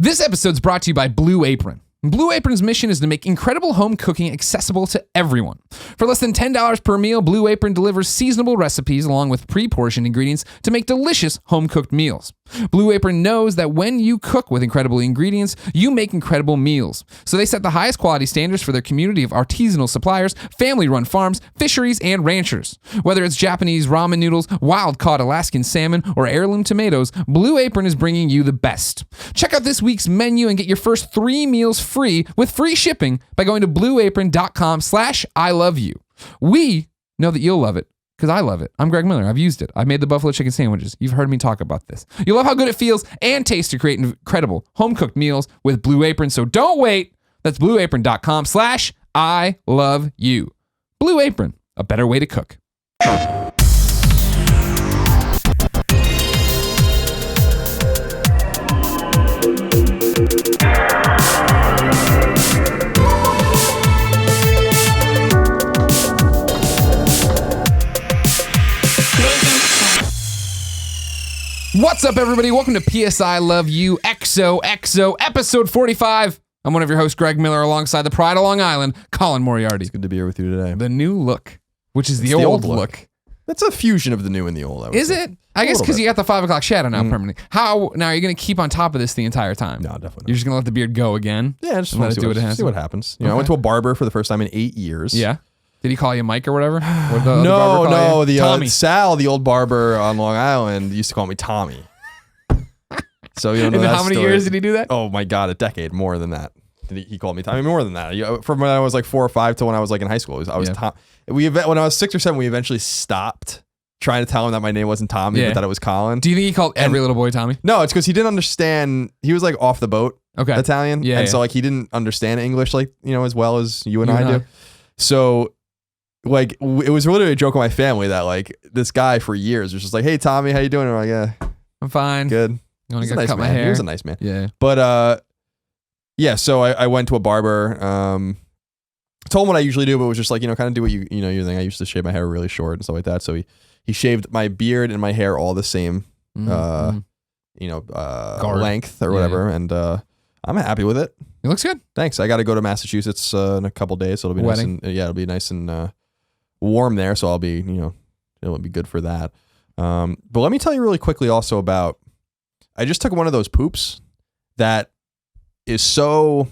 This episode's brought to you by Blue Apron. Blue Apron's mission is to make incredible home cooking accessible to everyone. For less than $10 per meal, Blue Apron delivers seasonable recipes along with pre-portioned ingredients to make delicious home-cooked meals. Blue Apron knows that when you cook with incredible ingredients, you make incredible meals. So they set the highest quality standards for their community of artisanal suppliers, family-run farms, fisheries, and ranchers. Whether it's Japanese ramen noodles, wild-caught Alaskan salmon, or heirloom tomatoes, Blue Apron is bringing you the best. Check out this week's menu and get your first 3 meals free with free shipping by going to blueapron.com/ILoveYou. We know that you'll love it because I love it. I'm Greg Miller. I've used it. I made the buffalo chicken sandwiches. You've heard me talk about this. You'll love how good it feels and tastes to create incredible home-cooked meals with Blue Apron. So don't wait. That's blueapron.com/ILoveYou. Blue Apron, a better way to cook. What's up, everybody? Welcome to PSI Love You XOXO episode 45. I'm one of your hosts, Greg Miller, alongside the pride of Long Island, Colin Moriarty. It's good to be here with you today. The new look, which is the old look. That's a fusion of the new and the old, I would Is say. it? I guess because you got the 5 o'clock shadow now permanently. How, now are you going to keep on top of this the entire time? No, definitely not. You're just going to let the beard go again? Yeah, just let want it do what it has see to. what happens. You know, I went to a barber for the first time in 8 years. Yeah. Did he call you Mike or whatever? What the barber call you? The Sal, the old barber on Long Island, used to call me Tommy. So you don't know And that how many story. years did he do that? Oh my God, a decade, more than that. He called me Tommy, more than that. From when I was like 4 or 5 to when I was like in high school, I was Tom. When I was 6 or 7, we eventually stopped trying to tell him that my name wasn't Tommy, but that it was Colin. Do you think he called every little boy Tommy? No, it's because he didn't understand. He was like off the boat Italian. Yeah, and so like he didn't understand English like, you know, as well as you and I do. So like it was literally a joke with my family that like this guy for years was just like, hey Tommy, how you doing? And I'm like, yeah, I'm fine. good. You want to Nice cut my man. hair? He was a nice man. Yeah. But yeah, so I went to a barber, told him what I usually do, but was just like, you know, kind of do what you know, your thing. I used to shave my hair really short and stuff like that. So he shaved my beard and my hair all the same, you know, length or whatever. Yeah. And I'm happy with it. It looks good. Thanks. I got to go to Massachusetts in a couple days. So it'll be nice and it'll be nice and warm there. So I'll be, you know, it'll be good for that. But let me tell you really quickly also about, I just took one of those poops that is so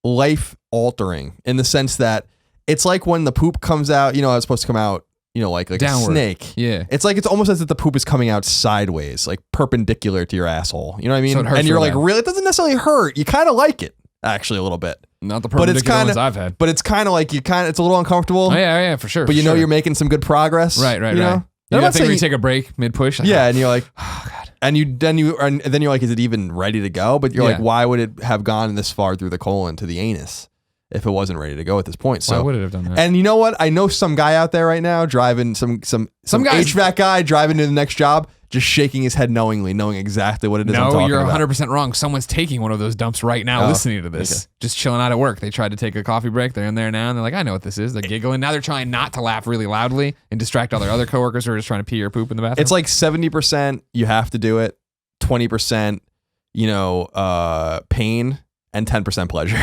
life altering in the sense that it's like when the poop comes out, you know, it's supposed to come out, you know, like downward. A snake. Yeah. It's like, it's almost as if the poop is coming out sideways, like perpendicular to your asshole. You know what I mean? So it hurts and you're like, bad. really? It doesn't necessarily hurt. You kind of like it actually a little bit. Not the perpendicular ones I've had. But it's kind of like, it's a little uncomfortable. Oh, yeah, for sure. But you know you're making some good progress. Right. You know? You know that thing where you take a break mid-push? Like, yeah, and you're like, oh God. And then you're like, is it even ready to go? But you're like, why would it have gone this far through the colon to the anus if it wasn't ready to go at this point? So why would it have done that? And you know what? I know some guy out there right now driving some HVAC guy driving to the next job, just shaking his head knowing exactly what it is I'm talking you're about. 100% wrong. Someone's taking one of those dumps right now listening to this. Okay. Just chilling out at work. They tried to take a coffee break. They're in there now, and they're like, I know what this is. They're giggling. Now they're trying not to laugh really loudly and distract all their other coworkers who are just trying to pee or poop in the bathroom. It's like 70% you have to do it, 20%, you know, pain, and 10% pleasure.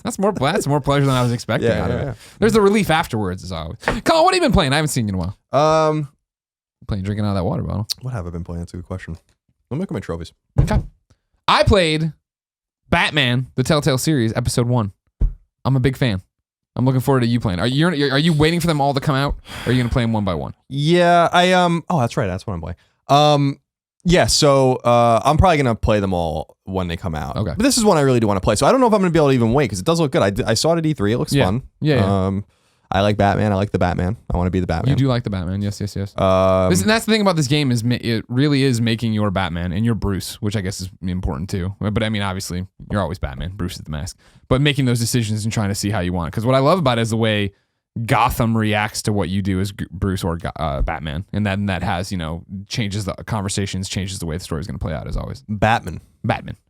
That's more pleasure than I was expecting out of it. There's the relief afterwards, as always. Colin, what have you been playing? I haven't seen you in a while. Drinking out of that water bottle. What have I been playing? That's a good question. Let me look at my trophies. Okay. I played Batman, the Telltale series, episode 1. I'm a big fan. I'm looking forward to you playing. Are you waiting for them all to come out? Or are you going to play them one by one? Yeah, oh, that's right. That's what I'm playing. Yeah, so I'm probably going to play them all when they come out. Okay. But this is one I really do want to play. So I don't know if I'm going to be able to even wait because it does look good. I saw it at E3. It looks fun. Yeah. I like Batman. I like the Batman. I want to be the Batman. You do like the Batman. Yes. And that's the thing about this game is it really is making your Batman and your Bruce, which I guess is important too. But I mean, obviously, you're always Batman. Bruce is the mask. But making those decisions and trying to see how you want it. Because what I love about it is the way Gotham reacts to what you do as Bruce or Batman. And then that has, you know, changes the conversations, changes the way the story is going to play out as always. Batman,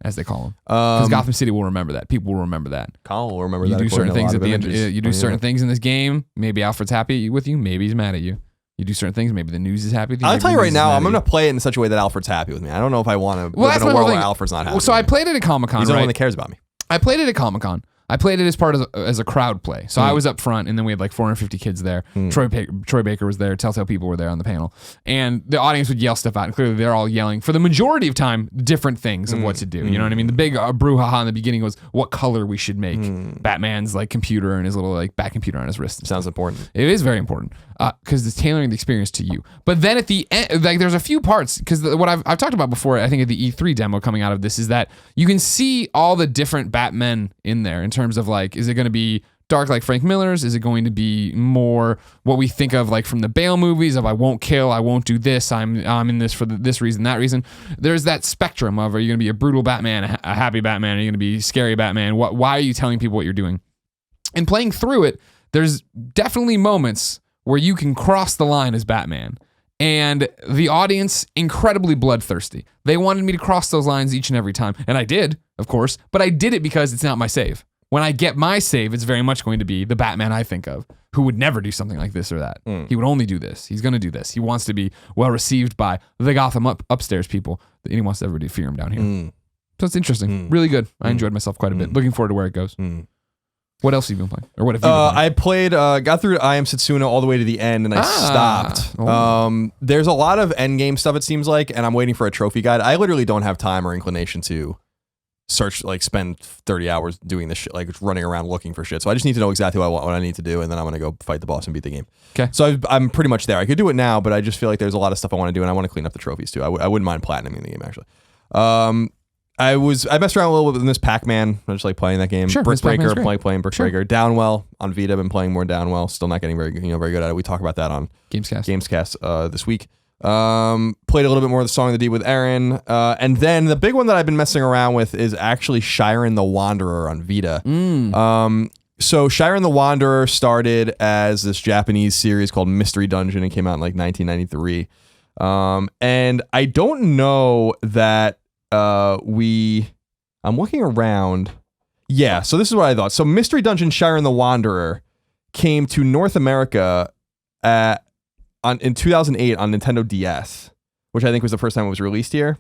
as they call him. Because Gotham City will remember that. People will remember that. Colin will remember you that. Do certain things at the end. You do certain things in this game. Maybe Alfred's happy with you. Maybe he's mad at you. You do certain things. Maybe the news is happy with you. I'll maybe tell you the right news is now, mad I'm at going you. to play it in such a way that Alfred's happy with me. I don't know if I want to Well, live that's in a my world whole where thing. Alfred's not happy Well, so with I me. played it at Comic-Con, He's the right? only one that cares about me. I played it at Comic-Con. I played it as part as a crowd play. So I was up front, and then we had like 450 kids there. Troy Baker was there. Telltale people were there on the panel, and the audience would yell stuff out. And clearly, they're all yelling for the majority of time different things of what to do. You know what I mean? The big brouhaha in the beginning was what color we should make Batman's like computer and his little like bat computer on his wrist. Sounds important. It is very important because it's tailoring the experience to you. But then at the end, like there's a few parts because what I've talked about before, I think at the E3 demo coming out of this is that you can see all the different Batmen in there in terms of like, is it going to be dark like Frank Miller's? Is it going to be more what we think of like from the Bale movies of I won't kill, I won't do this, I'm in this for this reason, that reason. There's that spectrum of are you going to be a brutal Batman, a happy Batman, are you going to be scary Batman? Why are you telling people what you're doing? And playing through it, there's definitely moments where you can cross the line as Batman. And the audience, incredibly bloodthirsty. They wanted me to cross those lines each and every time. And I did, of course, but I did it because it's not my save. When I get my save, it's very much going to be the Batman I think of, who would never do something like this or that. He would only do this. He's going to do this. He wants to be well received by the Gotham upstairs people, and he wants everybody to fear him down here. So it's interesting. Really good. I enjoyed myself quite a bit. Looking forward to where it goes. What else have you been playing? Or what have you been playing? I played, got through I Am Setsuna all the way to the end, and I stopped. Oh. There's a lot of endgame stuff, it seems like, and I'm waiting for a trophy guide. I literally don't have time or inclination to search, like spend 30 hours doing this shit, like running around looking for shit. So I just need to know exactly what I need to do, and then I'm going to go fight the boss and beat the game. Okay. So I'm pretty much there. I could do it now, but I just feel like there's a lot of stuff I want to do, and I want to clean up the trophies too. I wouldn't mind platinuming the game, actually. I messed around a little bit with Miss Pac-Man. I just like playing that game. Sure, Miss Pac-Man's Brickbreaker, great. playing Brickbreaker. Downwell on Vita, been playing more Downwell. Still not getting very good at it. We talk about that on Gamescast this week. Played a little bit more of the Song of the Deep with Aaron. And then the big one that I've been messing around with is actually Shiren the Wanderer on Vita. So Shiren the Wanderer started as this Japanese series called Mystery Dungeon and came out in like 1993. And I don't know that I'm looking around. Yeah, so this is what I thought. So Mystery Dungeon Shiren the Wanderer came to North America in 2008 on Nintendo DS, which I think was the first time it was released here.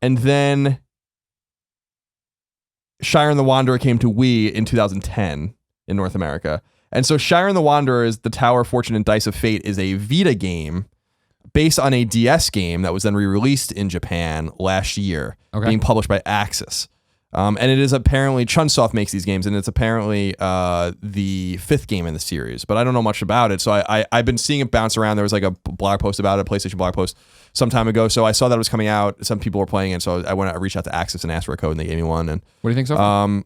And then Shiren the Wanderer came to Wii in 2010 in North America. And so Shiren the Wanderer is the Tower of Fortune and Dice of Fate is a Vita game based on a DS game that was then re-released in Japan last year, being published by Axis. And it is apparently, Chunsoft makes these games, and it's apparently the fifth game in the series, but I don't know much about it. So I've been seeing it bounce around. There was like a blog post about it, a PlayStation blog post some time ago. So I saw that it was coming out. Some people were playing it. So I reached out to Axis and asked for a code, and they gave me one. And what do you think so far?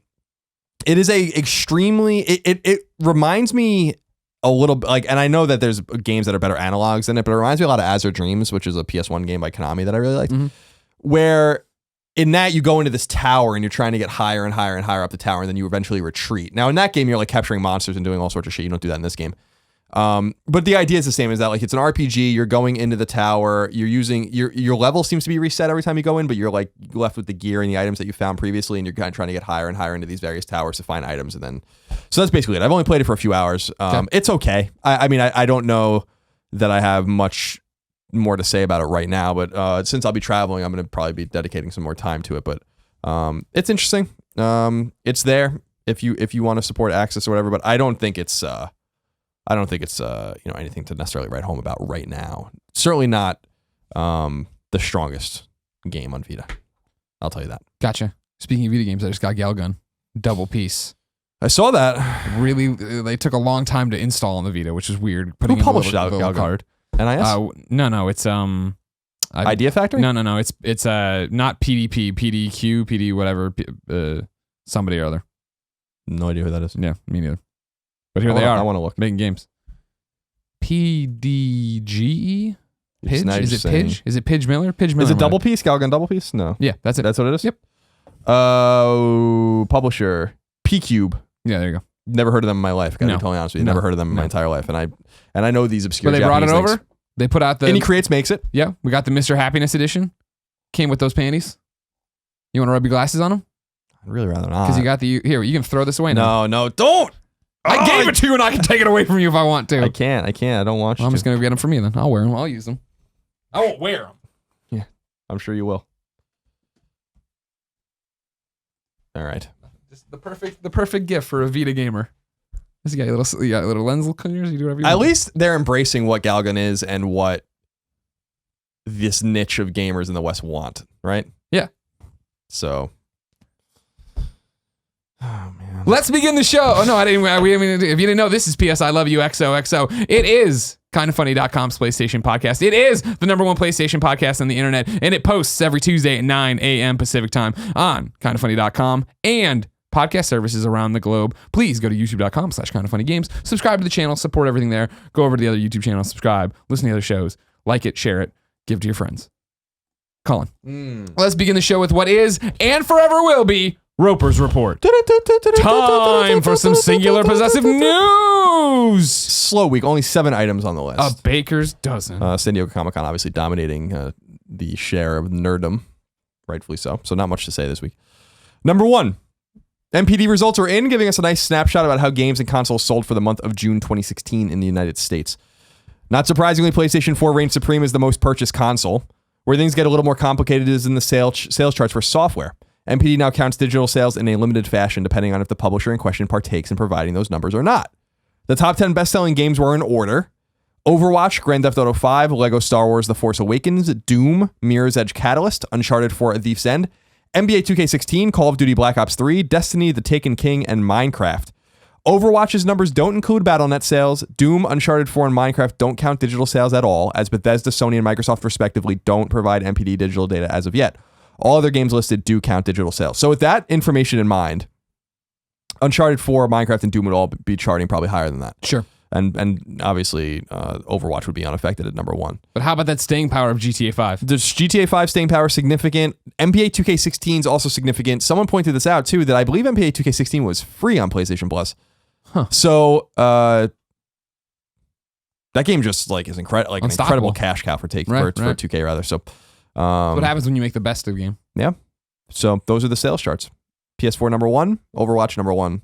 It is a extremely, it reminds me a little bit like, and I know that there's games that are better analogs than it, but it reminds me a lot of Azure Dreams, which is a PS1 game by Konami that I really liked, where in that you go into this tower and you're trying to get higher and higher and higher up the tower, and then you eventually retreat. Now in that game, you're like capturing monsters and doing all sorts of shit. You don't do that in this game. But the idea is the same, is that like it's an RPG, you're going into the tower, you're using your level seems to be reset every time you go in, but you're like left with the gear and the items that you found previously, and you're kind of trying to get higher and higher into these various towers to find items. And then so that's basically it. I've only played it for a few hours. It's okay. I mean I don't know that I have much more to say about it right now, but since I'll be traveling, I'm going to probably be dedicating some more time to it. But it's interesting. It's there if you want to support Access or whatever, but I don't think it's anything to necessarily write home about right now. Certainly not the strongest game on Vita. I'll tell you that. Gotcha. Speaking of Vita games, I just got Galgun double piece. I saw that. Really, they took a long time to install on the Vita, which is weird. Who published that little card? NIS? No, it's Idea Factory? No, it's not PDP, PDQ, PD whatever, somebody or other. No idea who that is. Yeah, me neither. But here they are. I want to look. Making games. PDGE? Pidge? Is it Pidge? Is it Pidge Miller? Pidge Miller. Is it double piece? Galgun double piece? No. Yeah, that's it. That's what it is? Yep. Publisher. P-Cube. Yeah, there you go. Never heard of them in my life. Gotta be totally honest with you. Never heard of them in my entire life. And I know these obscure But they brought it Japanese over. things. They put out the... Any Creates makes it. Yeah, we got the Mr. Happiness edition. Came with those panties. You want to rub your glasses on them? I'd really rather not. Because you got the... Here, you can throw this away now. No, don't! I gave it to you and I can take it away from you if I want to. I can't. I don't want you I'm to. just going to get them from you then. I'll wear them. I'll use them. I won't wear them. Yeah, I'm sure you will. All right. Just the perfect gift for a Vita gamer. You got little lens cleaners. You do whatever you want. At least they're embracing what Galgun is and what this niche of gamers in the West want, right? Yeah. So. Oh, man. Let's begin the show. Oh, no, I didn't. If you didn't know, this is PS I Love You XOXO. It is kindoffunny.com's PlayStation podcast. It is the #1 PlayStation podcast on the internet, and it posts every Tuesday at 9 a.m. Pacific time on kindoffunny.com and podcast services around the globe. Please go to youtube.com/kindoffunnygames. Subscribe to the channel. Support everything there. Go over to the other YouTube channels. Subscribe. Listen to the other shows. Like it. Share it. Give it to your friends. Colin, let's begin the show with what is and forever will be Roper's Report. Time for some singular possessive news. Slow week. Only 7 items on the list. A baker's dozen. San Diego Comic-Con obviously dominating the share of nerddom. Rightfully so. So not much to say this week. Number 1. MPD results are in, giving us a nice snapshot about how games and consoles sold for the month of June 2016 in the United States. Not surprisingly, PlayStation 4 reigns supreme as the most purchased console. Where things get a little more complicated is in the sales charts for software. MPD now counts digital sales in a limited fashion depending on if the publisher in question partakes in providing those numbers or not. The top 10 best-selling games were in order: Overwatch, Grand Theft Auto 5, Lego Star Wars The Force Awakens, Doom, Mirror's Edge Catalyst, Uncharted 4 A Thief's End, NBA 2K16, Call of Duty Black Ops 3, Destiny, The Taken King, and Minecraft. Overwatch's numbers don't include Battle.net sales. Doom, Uncharted 4, and Minecraft don't count digital sales at all, as Bethesda, Sony, and Microsoft respectively don't provide MPD digital data as of yet. All other games listed do count digital sales. So with that information in mind, Uncharted 4, Minecraft, and Doom would all be charting probably higher than that. Sure. And obviously, Overwatch would be unaffected at number 1. But how about that staying power of GTA 5? Does GTA 5 staying power significant? NBA 2K16 is also significant. Someone pointed this out, too, that I believe NBA 2K16 was free on PlayStation Plus. Huh. So, that game just is incredible, an incredible cash cow for 2K rather. So, what happens when you make the best of a game? Yeah. So those are the sales charts. PS4 number 1, Overwatch number 1,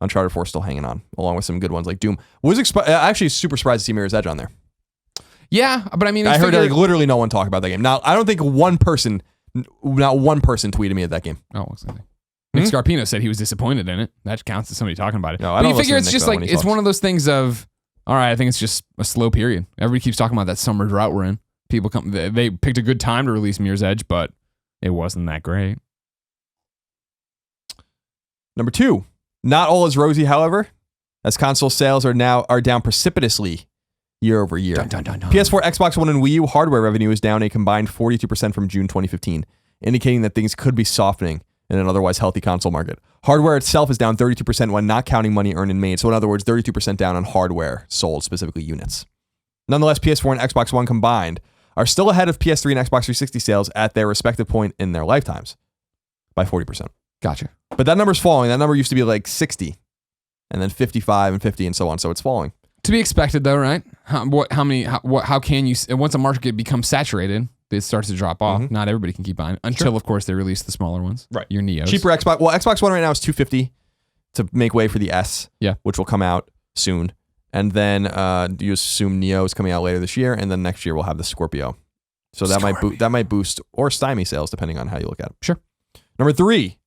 Uncharted 4 still hanging on, along with some good ones like Doom. Was actually super surprised to see Mirror's Edge on there. Yeah, but I mean, I heard literally no one talk about that game. Now, I don't think not one person tweeted me at that game. Oh, exactly. Nick Scarpino said he was disappointed in it. That counts as somebody talking about it. No, but you figure it's just it's one of those things of, all right, I think it's just a slow period. Everybody keeps talking about that summer drought we're in. People they picked a good time to release Mirror's Edge, but it wasn't that great. Number 2, not all is rosy, however, as console sales are down precipitously year over year. Dun, dun, dun, dun. PS4, Xbox One, and Wii U hardware revenue is down a combined 42% from June 2015, indicating that things could be softening in an otherwise healthy console market. Hardware itself is down 32% when not counting money earned and made. So in other words, 32% down on hardware sold, specifically units. Nonetheless, PS4 and Xbox One combined are still ahead of PS3 and Xbox 360 sales at their respective point in their lifetimes by 40%. Gotcha. But that number's falling. That number used to be like 60 and then 55 and 50 and so on. So it's falling. To be expected though, right? How can you, once a market becomes saturated, it starts to drop off. Mm-hmm. Not everybody can keep buying until, of course, they release the smaller ones. Right. Your Neos. Cheaper Xbox. Well, Xbox One right now is $250 to make way for the S, yeah, which will come out soon. And then you assume Neo is coming out later this year, and then next year we'll have the Scorpio. So that might boost or stymie sales depending on how you look at it. Sure. Number 3,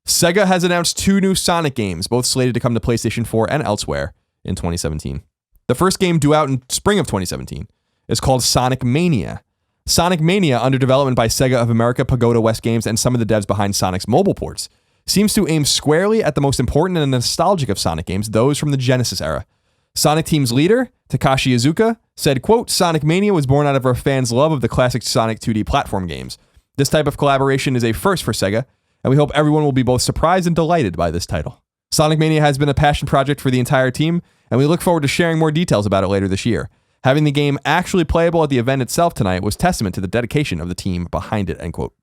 Sega has announced 2 new Sonic games, both slated to come to PlayStation 4 and elsewhere in 2017. The first game, due out in spring of 2017, is called Sonic Mania. Sonic Mania, under development by Sega of America, Pagoda West Games, and some of the devs behind Sonic's mobile ports, seems to aim squarely at the most important and nostalgic of Sonic games, those from the Genesis era. Sonic Team's leader, Takashi Iizuka, said, quote, Sonic Mania was born out of our fans' love of the classic Sonic 2D platform games. This type of collaboration is a first for Sega, and we hope everyone will be both surprised and delighted by this title. Sonic Mania has been a passion project for the entire team, and we look forward to sharing more details about it later this year. Having the game actually playable at the event itself tonight was testament to the dedication of the team behind it, end quote.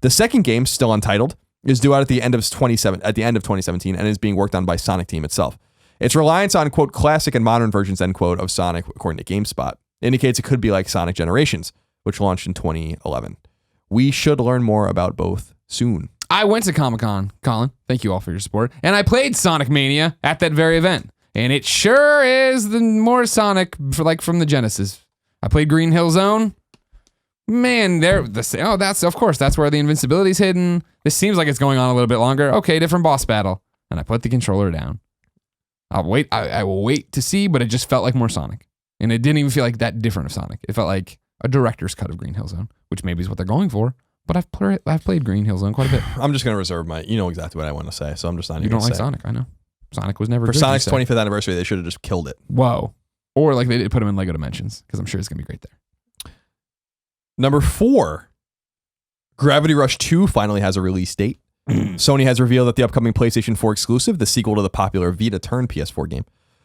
The second game, still untitled, is due out at the end of 2017 and is being worked on by Sonic Team itself. Its reliance on, quote, classic and modern versions, end quote, of Sonic, according to GameSpot, indicates it could be like Sonic Generations, which launched in 2011. We should learn more about both soon. I went to Comic-Con, Colin. Thank you all for your support. And I played Sonic Mania at that very event. And it sure is the more Sonic from the Genesis. I played Green Hill Zone. Man, that's of course that's where the invincibility's hidden. This seems like it's going on a little bit longer. Okay, different boss battle. And I put the controller down. I'll wait. I will wait to see, but it just felt like more Sonic. And it didn't even feel like that different of Sonic. It felt like a director's cut of Green Hill Zone, which maybe is what they're going for. But I've played Green Hill Zone quite a bit. I'm just gonna reserve you know exactly what I want to say, so I'm just not. You even don't like say Sonic, I know. Sonic was never for good, Sonic's 25th anniversary. They should have just killed it. Whoa, or like they did put him in Lego Dimensions because I'm sure it's gonna be great there. Number 4, Gravity Rush 2 finally has a release date. Sony has revealed that the upcoming PlayStation 4 exclusive, the sequel to the popular Vita turned PS4 game,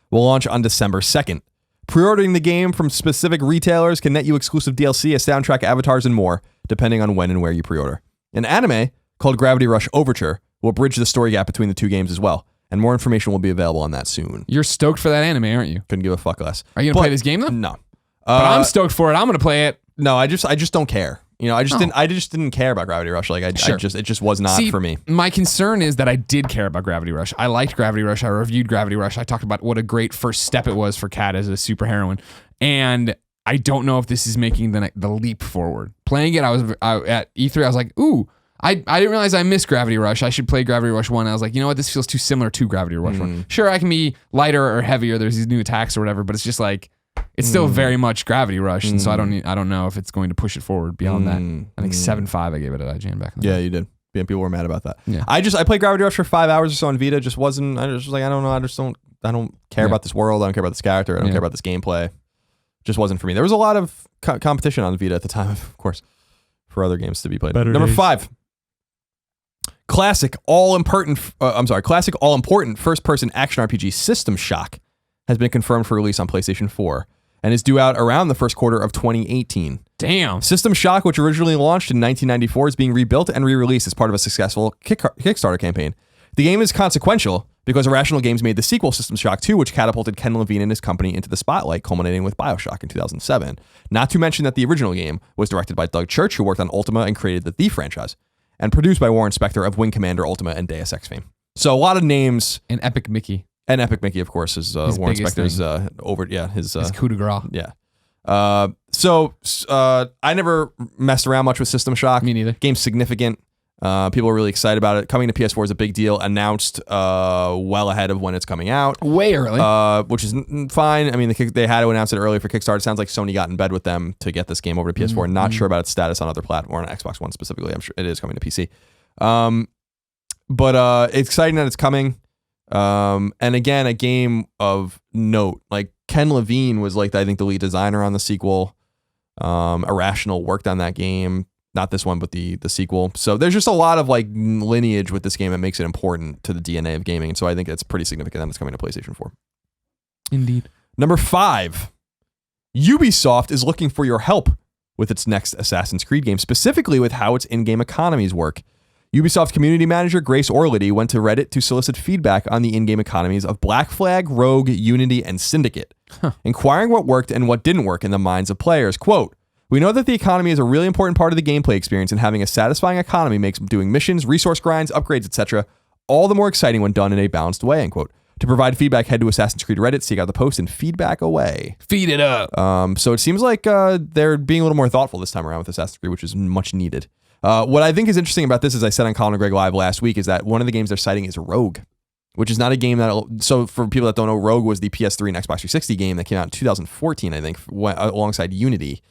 will launch on December 2nd. Pre-ordering the game from specific retailers can net you exclusive DLC, a soundtrack, avatars, and more, depending on when and where you pre-order. An anime called Gravity Rush Overture will bridge the story gap between the two games as well, and more information will be available on that soon. You're stoked for that anime, aren't you? Couldn't give a fuck less. Are you gonna play this game though? No. But I'm stoked for it. I'm gonna play it. No, I just don't care. You know, I just didn't care about Gravity Rush. Like it just was not for me. My concern is that I did care about Gravity Rush. I liked Gravity Rush. I reviewed Gravity Rush. I talked about what a great first step it was for Kat as a superheroine. And I don't know if this is making the leap forward. Playing it, at E3, I was like, ooh, I didn't realize I missed Gravity Rush. I should play Gravity Rush 1. I was like, you know what? This feels too similar to Gravity Rush 1. Sure, I can be lighter or heavier. There's these new attacks or whatever, but it's just like, it's still very much Gravity Rush, and so I don't know if it's going to push it forward beyond that. I think 7.5 I gave it at IGN back in the day. You did. Yeah, people were mad about that. Yeah. I played Gravity Rush for 5 hours or so on Vita. I just was like, I don't know. I don't care about this world. I don't care about this character. I don't care about this gameplay. Just wasn't for me. There was a lot of competition on Vita at the time, of course, for other games to be played. Number 5. Classic all-important first-person action RPG System Shock has been confirmed for release on PlayStation 4 and is due out around the first quarter of 2018. Damn. System Shock, which originally launched in 1994, is being rebuilt and re-released as part of a successful Kickstarter campaign. The game is consequential because Irrational Games made the sequel System Shock 2, which catapulted Ken Levine and his company into the spotlight, culminating with BioShock in 2007. Not to mention that the original game was directed by Doug Church, who worked on Ultima and created the Thief franchise, and produced by Warren Spector of Wing Commander, Ultima, and Deus Ex fame. So a lot of names. And Epic Mickey. And Epic Mickey, of course, is Warren Spector's his coup de grace. Yeah. So I never messed around much with System Shock. Me neither. Game's significant. People are really excited about it. Coming to PS4 is a big deal. Announced well ahead of when it's coming out. Way early. Which is fine. I mean, they had to announce it early for Kickstarter. It sounds like Sony got in bed with them to get this game over to PS4. Not sure about its status on other platforms, on Xbox One specifically. I'm sure it is coming to PC. But it's exciting that it's coming. And again, a game of note. Like Ken Levine was I think the lead designer on the sequel. Irrational worked on that game. Not this one, but the sequel. So there's just a lot of lineage with this game that makes it important to the DNA of gaming. And so I think it's pretty significant that it's coming to PlayStation 4. Indeed. Number 5, Ubisoft is looking for your help with its next Assassin's Creed game, specifically with how its in-game economies work. Ubisoft community manager Grace Orlady went to Reddit to solicit feedback on the in-game economies of Black Flag, Rogue, Unity, and Syndicate, inquiring what worked and what didn't work in the minds of players. Quote, "We know that the economy is a really important part of the gameplay experience, and having a satisfying economy makes doing missions, resource grinds, upgrades, etc. all the more exciting when done in a balanced way," end quote. To provide feedback, head to Assassin's Creed Reddit, seek out the post, and feedback away. Feed it up. So it seems like they're being a little more thoughtful this time around with Assassin's Creed, which is much needed. What I think is interesting about this, as I said on Colin and Greg Live last week, is that one of the games they're citing is Rogue, which is not a game so for people that don't know, Rogue was the PS3 and Xbox 360 game that came out in 2014, I think, alongside Unity.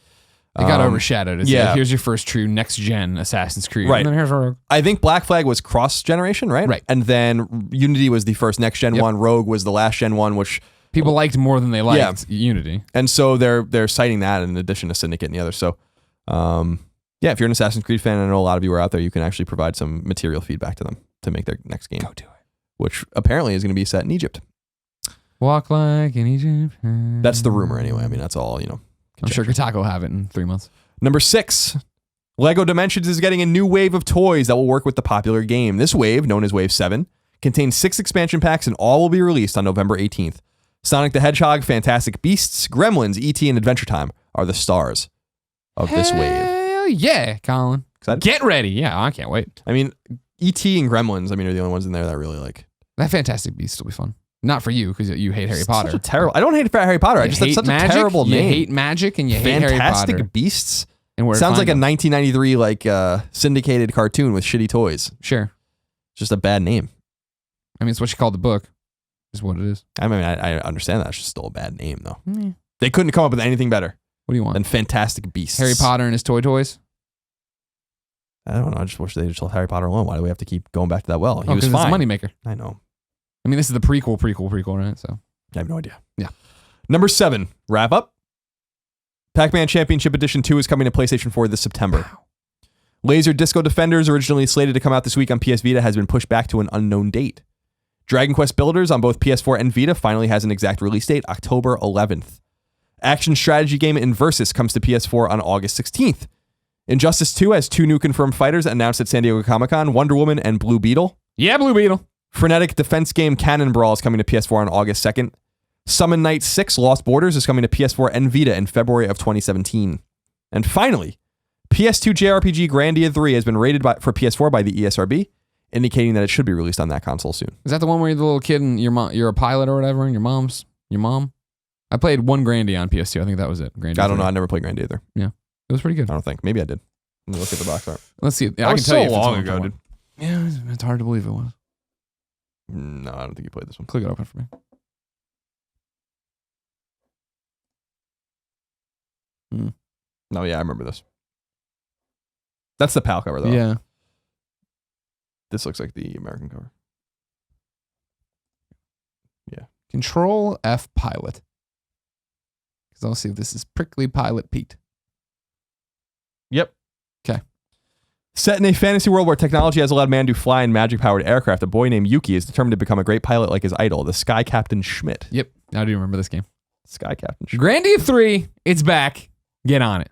It got overshadowed. It's like, here's your first true next-gen Assassin's Creed. Right. And then here's Rogue. I think Black Flag was cross-generation, right? Right. And then Unity was the first next-gen one. Rogue was the last-gen one, which people liked more than they liked Unity. And so they're citing that in addition to Syndicate and the others. So, if you're an Assassin's Creed fan, I know a lot of you are out there, you can actually provide some material feedback to them to make their next game. Go do it. Which apparently is going to be set in Egypt. Walk like in Egypt. That's the rumor anyway. I mean, that's all, I'm sure Kotaku will have it in 3 months. Number 6, LEGO Dimensions is getting a new wave of toys that will work with the popular game. This wave, known as Wave 7, contains 6 expansion packs and all will be released on November 18th. Sonic the Hedgehog, Fantastic Beasts, Gremlins, E.T., and Adventure Time are the stars of this wave. Hell yeah, Colin. Excited? Get ready. Yeah, I can't wait. I mean, E.T. and Gremlins, are the only ones in there that I really like. That Fantastic Beast will be fun. Not for you, because you hate Harry Potter. Such a terrible. I don't hate Harry Potter. I just that's such magic, a terrible name. You hate magic and you hate Harry Potter. Fantastic Beasts. And where sounds like a 1993 like syndicated cartoon with shitty toys. Sure. Just a bad name. I mean, it's what you call the book. Is what it is. I mean, I understand that. It's just still a bad name, though. They couldn't come up with anything better. What do you want? Than Fantastic Beasts. Harry Potter and his toys? I don't know. I just wish they just left Harry Potter alone. Why do we have to keep going back to that well? He was it's fine. a moneymaker. I know. I mean, this is the prequel, right? So I have no idea. Yeah. Number 7, wrap up. Pac-Man Championship Edition 2 is coming to PlayStation 4 this September. Wow. Laser Disco Defenders, originally slated to come out this week on PS Vita, has been pushed back to an unknown date. Dragon Quest Builders on both PS4 and Vita finally has an exact release date, October 11th. Action strategy game Inversus comes to PS4 on August 16th. Injustice 2 has 2 new confirmed fighters announced at San Diego Comic-Con, Wonder Woman and Blue Beetle. Yeah, Blue Beetle. Frenetic defense game Cannon Brawl is coming to PS4 on August 2nd. Summon Night 6 Lost Borders is coming to PS4 and Vita in February of 2017. And finally, PS2 JRPG Grandia 3 has been rated for PS4 by the ESRB, indicating that it should be released on that console soon. Is that the one where you're the little kid and you're a pilot or whatever, and your mom? I played one Grandia on PS2. I think that was it. Grandia I don't 3. know. I never played Grandia either. Yeah. It was pretty good. I don't think. Maybe I did. Let me look at the box art. Let's see. Yeah, I can tell you if it's long ago, dude. Yeah, it's hard to believe it was. No, I don't think you played this one. Click it open for me. No, yeah, I remember this. That's the PAL cover, though. Yeah. This looks like the American cover. Yeah. Control F Pilot. Because I'll see if this is Prickly Pilot Pete. Yep. Okay. Set in a fantasy world where technology has allowed man to fly in magic-powered aircraft, a boy named Yuki is determined to become a great pilot like his idol, the Sky Captain Schmidt. Yep. I do remember this game. Sky Captain Schmidt. Grandia 3, it's back. Get on it.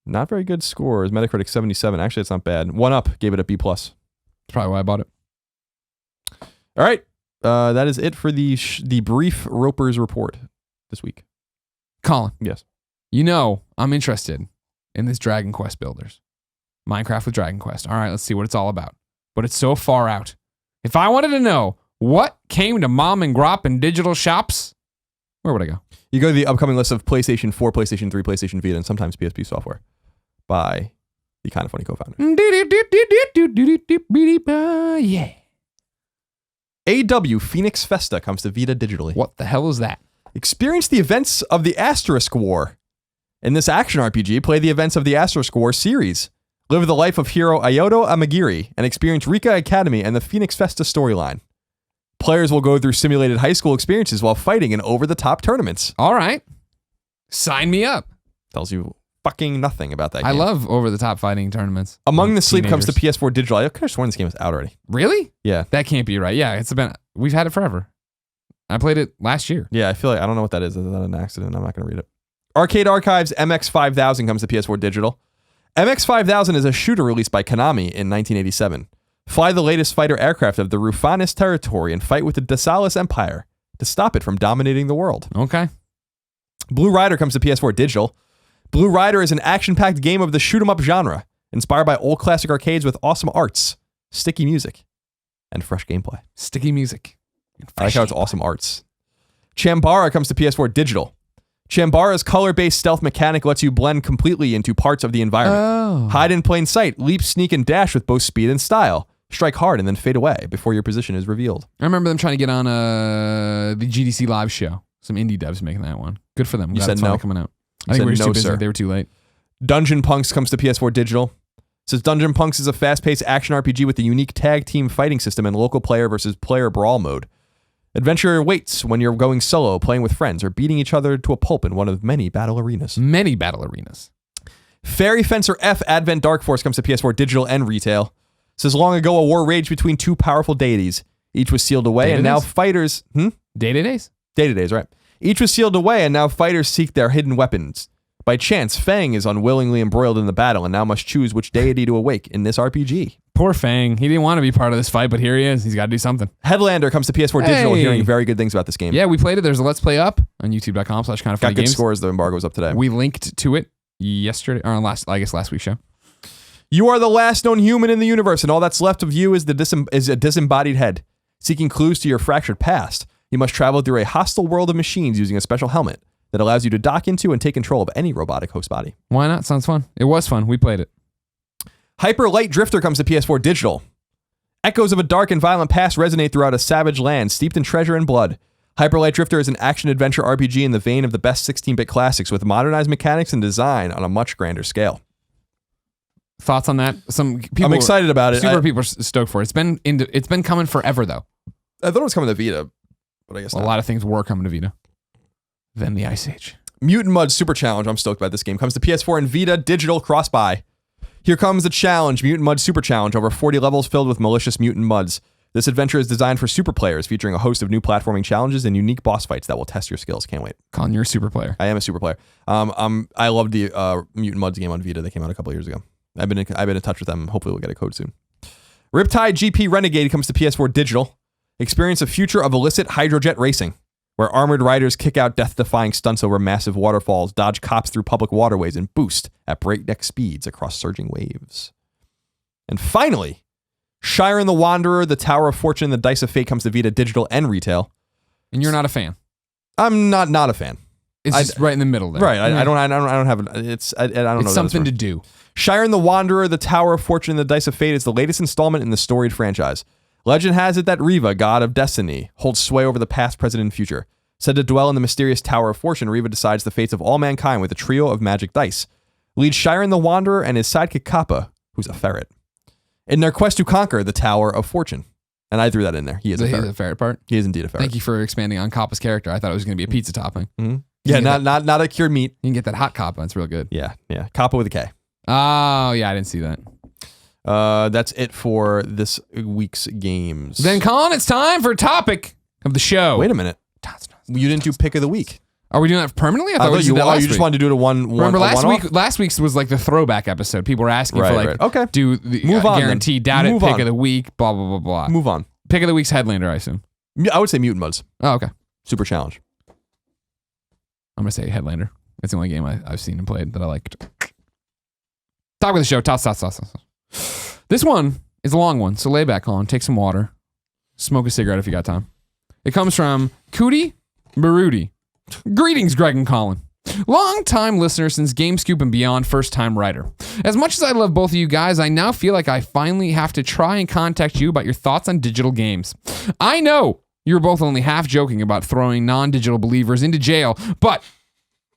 Not very good scores. Metacritic 77. Actually, it's not bad. One Up gave it a B+. That's probably why I bought it. All right. That is it for the brief Roper's report this week. Colin. Yes. You know I'm interested in this Dragon Quest Builders. Minecraft with Dragon Quest. All right, let's see what it's all about. But it's so far out. If I wanted to know what came to Mom and Grop in digital shops, where would I go? You go to the upcoming list of PlayStation 4, PlayStation 3, PlayStation Vita, and sometimes PSP software by the Kind of Funny co-founders. Yeah. AW Phoenix Festa comes to Vita digitally. What the hell is that? Experience the events of the Asterisk War. In this action RPG, play the events of the Asterisk War series. Live the life of hero Ayoto Amagiri and experience Rika Academy and the Phoenix Festa storyline. Players will go through simulated high school experiences while fighting in over-the-top tournaments. All right. Sign me up. Tells you fucking nothing about that game. I love over-the-top fighting tournaments. Among the Sleep comes to PS4 digital. I could have sworn this game was out already. Really? Yeah. That can't be right. Yeah, we've had it forever. I played it last year. Yeah, I feel like I don't know what that is. Is that an accident? I'm not going to read it. Arcade Archives MX5000 comes to PS4 digital. MX5000 is a shooter released by Konami in 1987. Fly the latest fighter aircraft of the Rufanis territory and fight with the Dasalis Empire to stop it from dominating the world. Okay. Blue Rider comes to PS4 digital. Blue Rider is an action-packed game of the shoot-'em-up genre, inspired by old classic arcades with awesome arts, sticky music, and fresh gameplay. Sticky music. I like how it's awesome arts. Chambara comes to PS4 digital. Chambara's color-based stealth mechanic lets you blend completely into parts of the environment. Oh. Hide in plain sight, leap, sneak, and dash with both speed and style. Strike hard and then fade away before your position is revealed. I remember them trying to get on the GDC live show. Some indie devs making that one. Good for them. You said no. Coming out. I think we were no, too busy. sir. They were too late. Dungeon Punks comes to PS4 digital. It says Dungeon Punks is a fast-paced action RPG with a unique tag team fighting system and local player versus player brawl mode. Adventure awaits when you're going solo, playing with friends, or beating each other to a pulp in one of many battle arenas. Many battle arenas. Fairy Fencer F Advent Dark Force comes to PS4 digital and retail. It says long ago a war raged between two powerful deities. Each was sealed away and now fighters... Day-to-days? Day-to-days, right. Each was sealed away and now fighters seek their hidden weapons. By chance, Fang is unwillingly embroiled in the battle and now must choose which deity to awake in this RPG. Poor Fang. He didn't want to be part of this fight, but here he is. He's got to do something. Headlander comes to PS4 digital, hearing very good things about this game. Yeah, we played it. There's a Let's Play up on youtube.com/kindoffunnygames. Got good scores. The embargo was up today. We linked to it yesterday, or last week's show. You are the last known human in the universe, and all that's left of you is a disembodied head. Seeking clues to your fractured past, you must travel through a hostile world of machines using a special helmet that allows you to dock into and take control of any robotic host body. Why not? Sounds fun. It was fun. We played it. Hyper Light Drifter comes to PS4 Digital. Echoes of a dark and violent past resonate throughout a savage land steeped in treasure and blood. Hyper Light Drifter is an action-adventure RPG in the vein of the best 16-bit classics with modernized mechanics and design on a much grander scale. Thoughts on that? Some people. I'm excited about it. Super people are stoked for it. It's been coming forever though. I thought it was coming to Vita, but I guess not. A lot of things were coming to Vita. Then the Ice Age. Mutant Mud Super Challenge. I'm stoked about this game. Comes to PS4 and Vita Digital cross-buy. Here comes the challenge, Mutant Mud Super Challenge. Over 40 levels filled with malicious mutant muds. This adventure is designed for super players, featuring a host of new platforming challenges and unique boss fights that will test your skills. Can't wait. Colin, you're a super player. I am a super player. I love the Mutant Muds game on Vita. They came out a couple years ago. I've been in touch with them. Hopefully we'll get a code soon. Riptide GP Renegade comes to PS4 Digital. Experience a future of illicit hydrojet racing, where armored riders kick out death-defying stunts over massive waterfalls, dodge cops through public waterways, and boost at breakneck speeds across surging waves. And finally, Shiren the Wanderer, the Tower of Fortune, and the Dice of Fate comes to Vita Digital and Retail. And you're not a fan. I'm not a fan. It's just right in the middle there. Right. I don't have it's I don't know. It's something to do. Shiren the Wanderer, the Tower of Fortune, and the Dice of Fate is the latest installment in the storied franchise. Legend has it that Riva, god of destiny, holds sway over the past, present, and future. Said to dwell in the mysterious Tower of Fortune, Riva decides the fates of all mankind with a trio of magic dice. Lead Shiren the Wanderer and his sidekick Kappa, who's a ferret, in their quest to conquer the Tower of Fortune. And I threw that in there. He is a ferret. He's a ferret part? He is indeed a ferret. Thank you for expanding on Kappa's character. I thought it was going to be a pizza topping. Mm-hmm. Yeah, not a cured meat. You can get that hot Kappa. It's real good. Yeah. Kappa with a K. Oh, yeah, I didn't see that. That's it for this week's games. Then, Colin, it's time for topic of the show. Wait a minute. You didn't do pick of the week. Are we doing that permanently? I thought you just wanted to do it a one. Remember last one-off? week? Last week's was like the throwback episode. People were asking for like, okay, do the move on, guaranteed doubt it pick of the week. Blah blah blah blah. Move on. Pick of the week's Headlander, I assume. I would say Mutant Muds. Oh, okay. Super challenge. I'm gonna say Headlander. It's the only game I've seen and played that I liked. Talk with the show. Toss. This one is a long one, so lay back, Colin. Take some water. Smoke a cigarette if you got time. It comes from Cootie Baruti. Greetings, Greg and Colin. Long-time listener since GameScoop and beyond, first-time writer. As much as I love both of you guys, I now feel like I finally have to try and contact you about your thoughts on digital games. I know you're both only half joking about throwing non-digital believers into jail, but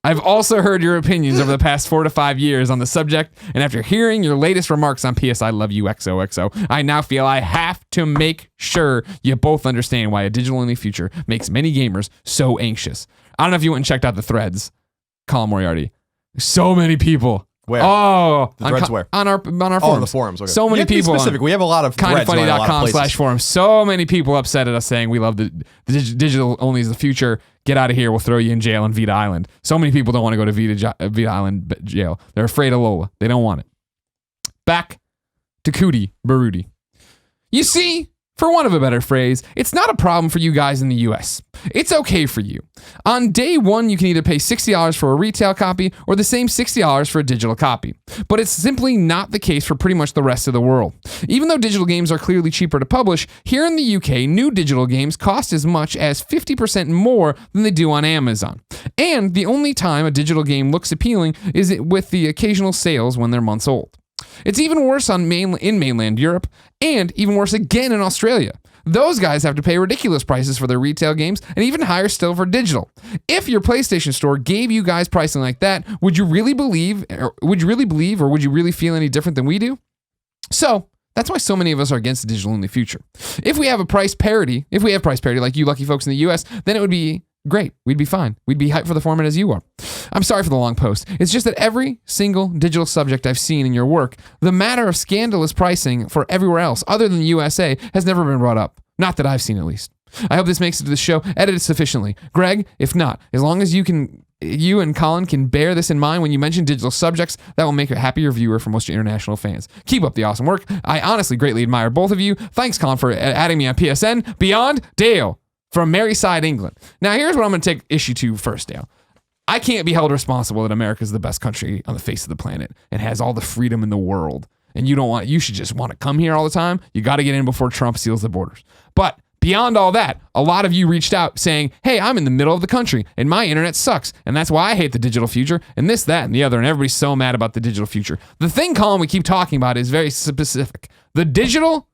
I've also heard your opinions over the past 4 to 5 years on the subject, and after hearing your latest remarks on PS I Love You XOXO, I now feel I have to make sure you both understand why a digital-only future makes many gamers so anxious. I don't know if you went and checked out the threads, Colin Moriarty. So many people. Where? Oh, the threads where? On our forums. Oh, the forums. Okay. So many people. Specific. We have a lot of threads. Kindoffunny.com/forums. So many people upset at us saying we love the digital only is the future. Get out of here. We'll throw you in jail on Vita Island. So many people don't want to go to Vita Island jail. They're afraid of Lola. They don't want it. Back to Cootie Baruti. You see, for want of a better phrase, it's not a problem for you guys in the US. It's okay for you. On day one, you can either pay $60 for a retail copy or the same $60 for a digital copy. But it's simply not the case for pretty much the rest of the world. Even though digital games are clearly cheaper to publish, here in the UK, new digital games cost as much as 50% more than they do on Amazon. And the only time a digital game looks appealing is with the occasional sales when they're months old. It's even worse in mainland Europe, and even worse again in Australia. Those guys have to pay ridiculous prices for their retail games, and even higher still for digital. If your PlayStation Store gave you guys pricing like that, would you really believe, or would you really feel any different than we do? So that's why so many of us are against the digital in the future. If we have price parity like you lucky folks in the US, then it would be great. We'd be fine. We'd be hyped for the format as you are. I'm sorry for the long post. It's just that every single digital subject I've seen in your work, the matter of scandalous pricing for everywhere else other than the USA has never been brought up. Not that I've seen, at least. I hope this makes it to the show edited sufficiently. Greg, if not, as long as you and Colin can bear this in mind when you mention digital subjects, that will make a happier viewer for most of your international fans. Keep up the awesome work. I honestly greatly admire both of you. Thanks, Colin, for adding me on PSN. Beyond Dale from Merseyside, England. Now, here's what I'm going to take issue to first, Dale. I can't be held responsible that America is the best country on the face of the planet and has all the freedom in the world. And you should just want to come here all the time. You got to get in before Trump seals the borders. But Beyond all that, a lot of you reached out saying, hey, I'm in the middle of the country and my internet sucks. And that's why I hate the digital future and this, that, and the other. And everybody's so mad about the digital future. The thing, Colin, we keep talking about is very specific. The digital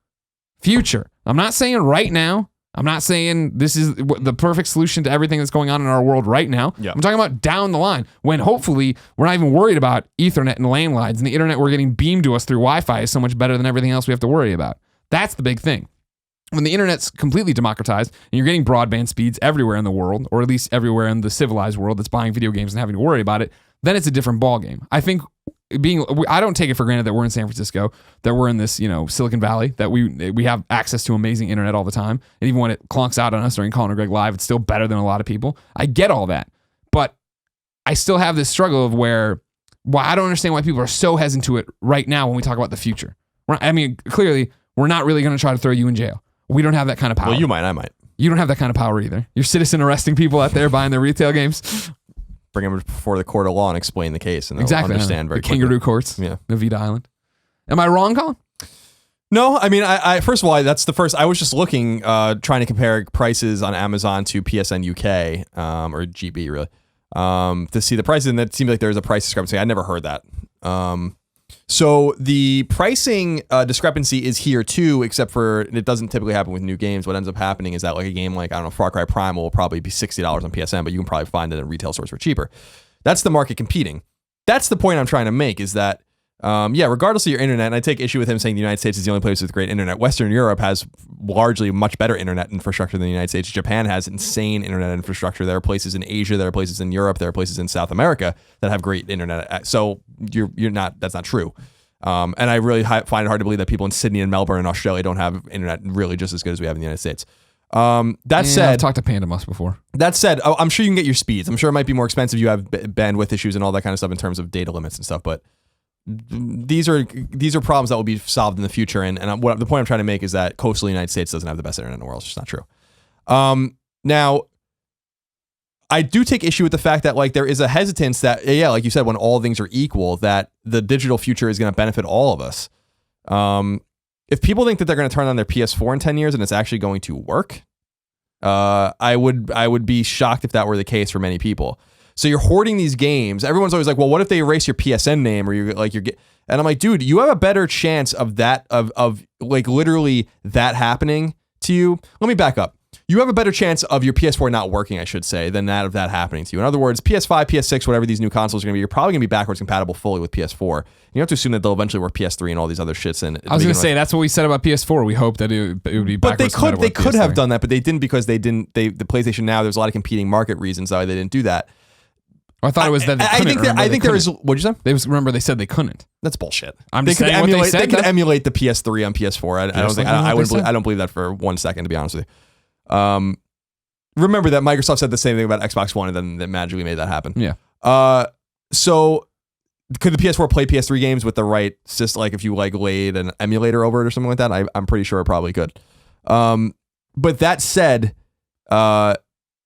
future. I'm not saying right now. I'm not saying this is the perfect solution to everything that's going on in our world right now. Yeah. I'm talking about down the line when hopefully we're not even worried about Ethernet and landlines and the internet we're getting beamed to us through Wi-Fi is so much better than everything else we have to worry about. That's the big thing. When the internet's completely democratized and you're getting broadband speeds everywhere in the world, or at least everywhere in the civilized world that's buying video games and having to worry about it, then it's a different ballgame. I think I don't take it for granted that we're in San Francisco, that we're in this, Silicon Valley, that we have access to amazing internet all the time. And even when it clunks out on us during Colin or Greg Live, it's still better than a lot of people. I get all that. But I still have this struggle of why I don't understand why people are so hesitant to it right now when we talk about the future. Clearly, we're not really going to try to throw you in jail. We don't have that kind of power. Well, you might, I might. You don't have that kind of power either. You're citizen arresting people out there buying their retail games. Bring them before the court of law and explain the case, and they'll understand very quickly. The kangaroo courts, Nevada Island. Am I wrong, Colin? No, I mean, I first of all, that's the first. I was just looking, trying to compare prices on Amazon to PSN UK or GB really, to see the prices, and it seemed like there was a price discrepancy. I never heard that. So the pricing discrepancy is here too, except for it doesn't typically happen with new games. What ends up happening is that like a game like, I don't know, Far Cry Primal will probably be $60 on PSN, but you can probably find it in retail stores for cheaper. That's the market competing. That's the point I'm trying to make is that, regardless of your internet, and I take issue with him saying the United States is the only place with great internet. Western Europe has largely much better internet infrastructure than the United States. Japan has insane internet infrastructure. There are places in Asia, there are places in Europe, there are places in South America that have great internet. So that's not true. And I really find it hard to believe that people in Sydney and Melbourne and Australia don't have internet really just as good as we have in the United States. That said, I've talked to Pandamus before. That said, I'm sure you can get your speeds. I'm sure it might be more expensive. You have bandwidth issues and all that kind of stuff in terms of data limits and stuff, but these are problems that will be solved in the future. And the point I'm trying to make is that coastal United States doesn't have the best internet in the world. It's just not true. Now, I do take issue with the fact that like there is a hesitance that, like you said, when all things are equal, that the digital future is going to benefit all of us. If people think that they're going to turn on their PS4 in 10 years and it's actually going to work, I would be shocked if that were the case for many people. So you're hoarding these games. Everyone's always like, well, what if they erase your PSN name or and I'm like, dude, you have a better chance of that, of like literally that happening to you. Let me back up. You have a better chance of your PS4 not working, I should say, than that of that happening to you. In other words, PS5, PS6, whatever these new consoles are going to be, you're probably going to be backwards compatible fully with PS4. You have to assume that they'll eventually work PS3 and all these other shits. And I was going to say, that's what we said about PS4. We hope that it would be backwards compatible. But they could have done that, but they didn't because the PlayStation Now, there's a lot of competing market reasons why they didn't do that. I thought it was that they couldn't. I think there is. What'd you say? Remember they said they couldn't. That's bullshit. They could emulate the PS3 on PS4. I don't believe that for 1 second, to be honest with you. Remember that Microsoft said the same thing about Xbox One, and then they magically made that happen. Yeah. So could the PS4 play PS3 games with the right system? Like if you like laid an emulator over it or something like that, I'm pretty sure it probably could. But that said,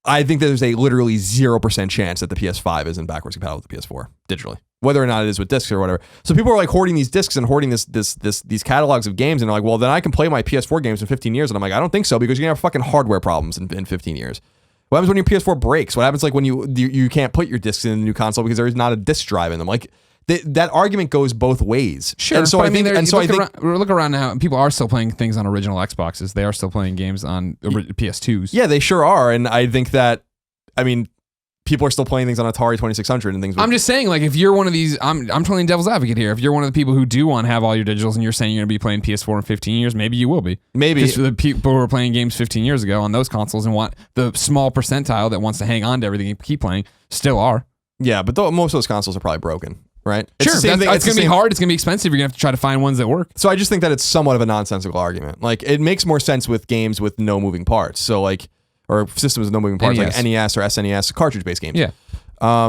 I think there's a literally 0% chance that the PS5 isn't backwards compatible with the PS4 digitally, whether or not it is with discs or whatever. So people are like hoarding these discs and hoarding these catalogs of games, and they're like, well, then I can play my PS4 games in 15 years. And I'm like, I don't think so, because you're gonna have fucking hardware problems in 15 years. What happens when your PS4 breaks? What happens like when you can't put your discs in the new console because there is not a disc drive in them? Like that argument goes both ways. Sure, and so I think, look around now, people are still playing things on original Xboxes. They are still playing games on PS2s. Yeah, they sure are, and I think that, I mean, people are still playing things on Atari 2600 and things. I'm just saying, like, if you're one of these, I'm playing devil's advocate here. If you're one of the people who do want to have all your digitals and you're saying you're going to be playing PS4 in 15 years, maybe you will be. Maybe. Just for the people who were playing games 15 years ago on those consoles and want the small percentile that wants to hang on to everything and keep playing, still are. Yeah, but most of those consoles are probably broken, right? Sure, it's going to be hard. It's going to be expensive. You're going to have to try to find ones that work. So I just think that it's somewhat of a nonsensical argument. Like, it makes more sense with games with no moving parts. So, like, or systems with no moving parts, like NES or SNES, cartridge-based games. Yeah. I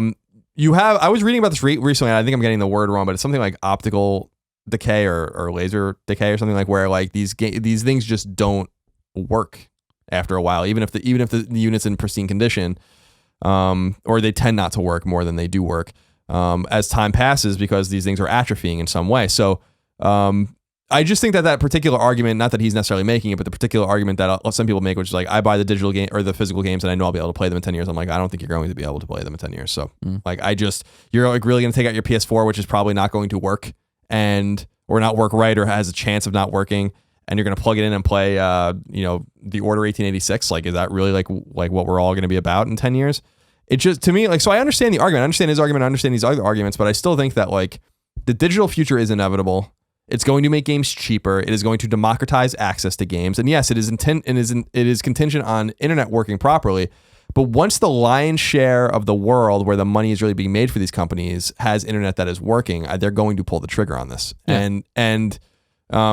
was reading about this recently, and I think I'm getting the word wrong, but it's something like optical decay or laser decay or something, like where like these things just don't work after a while, even if the unit's in pristine condition, or they tend not to work more than they do work as time passes, because these things are atrophying in some way. So I just think that particular argument, not that he's necessarily making it, but the particular argument that some people make, which is like, I buy the digital game or the physical games and I know I'll be able to play them in 10 years. I'm like, I don't think you're going to be able to play them in 10 years. So like, you're like really going to take out your PS4, which is probably not going to work or not work right, or has a chance of not working. And you're going to plug it in and play, the Order 1886. Like, is that really like what we're all going to be about in 10 years? It just, to me, like, so I understand the argument. I understand his argument. I understand these other arguments, but I still think that like the digital future is inevitable. It's going to make games cheaper. It is going to democratize access to games. And yes, it is contingent on internet working properly. But once the lion's share of the world where the money is really being made for these companies has internet that is working, they're going to pull the trigger on this. Yeah.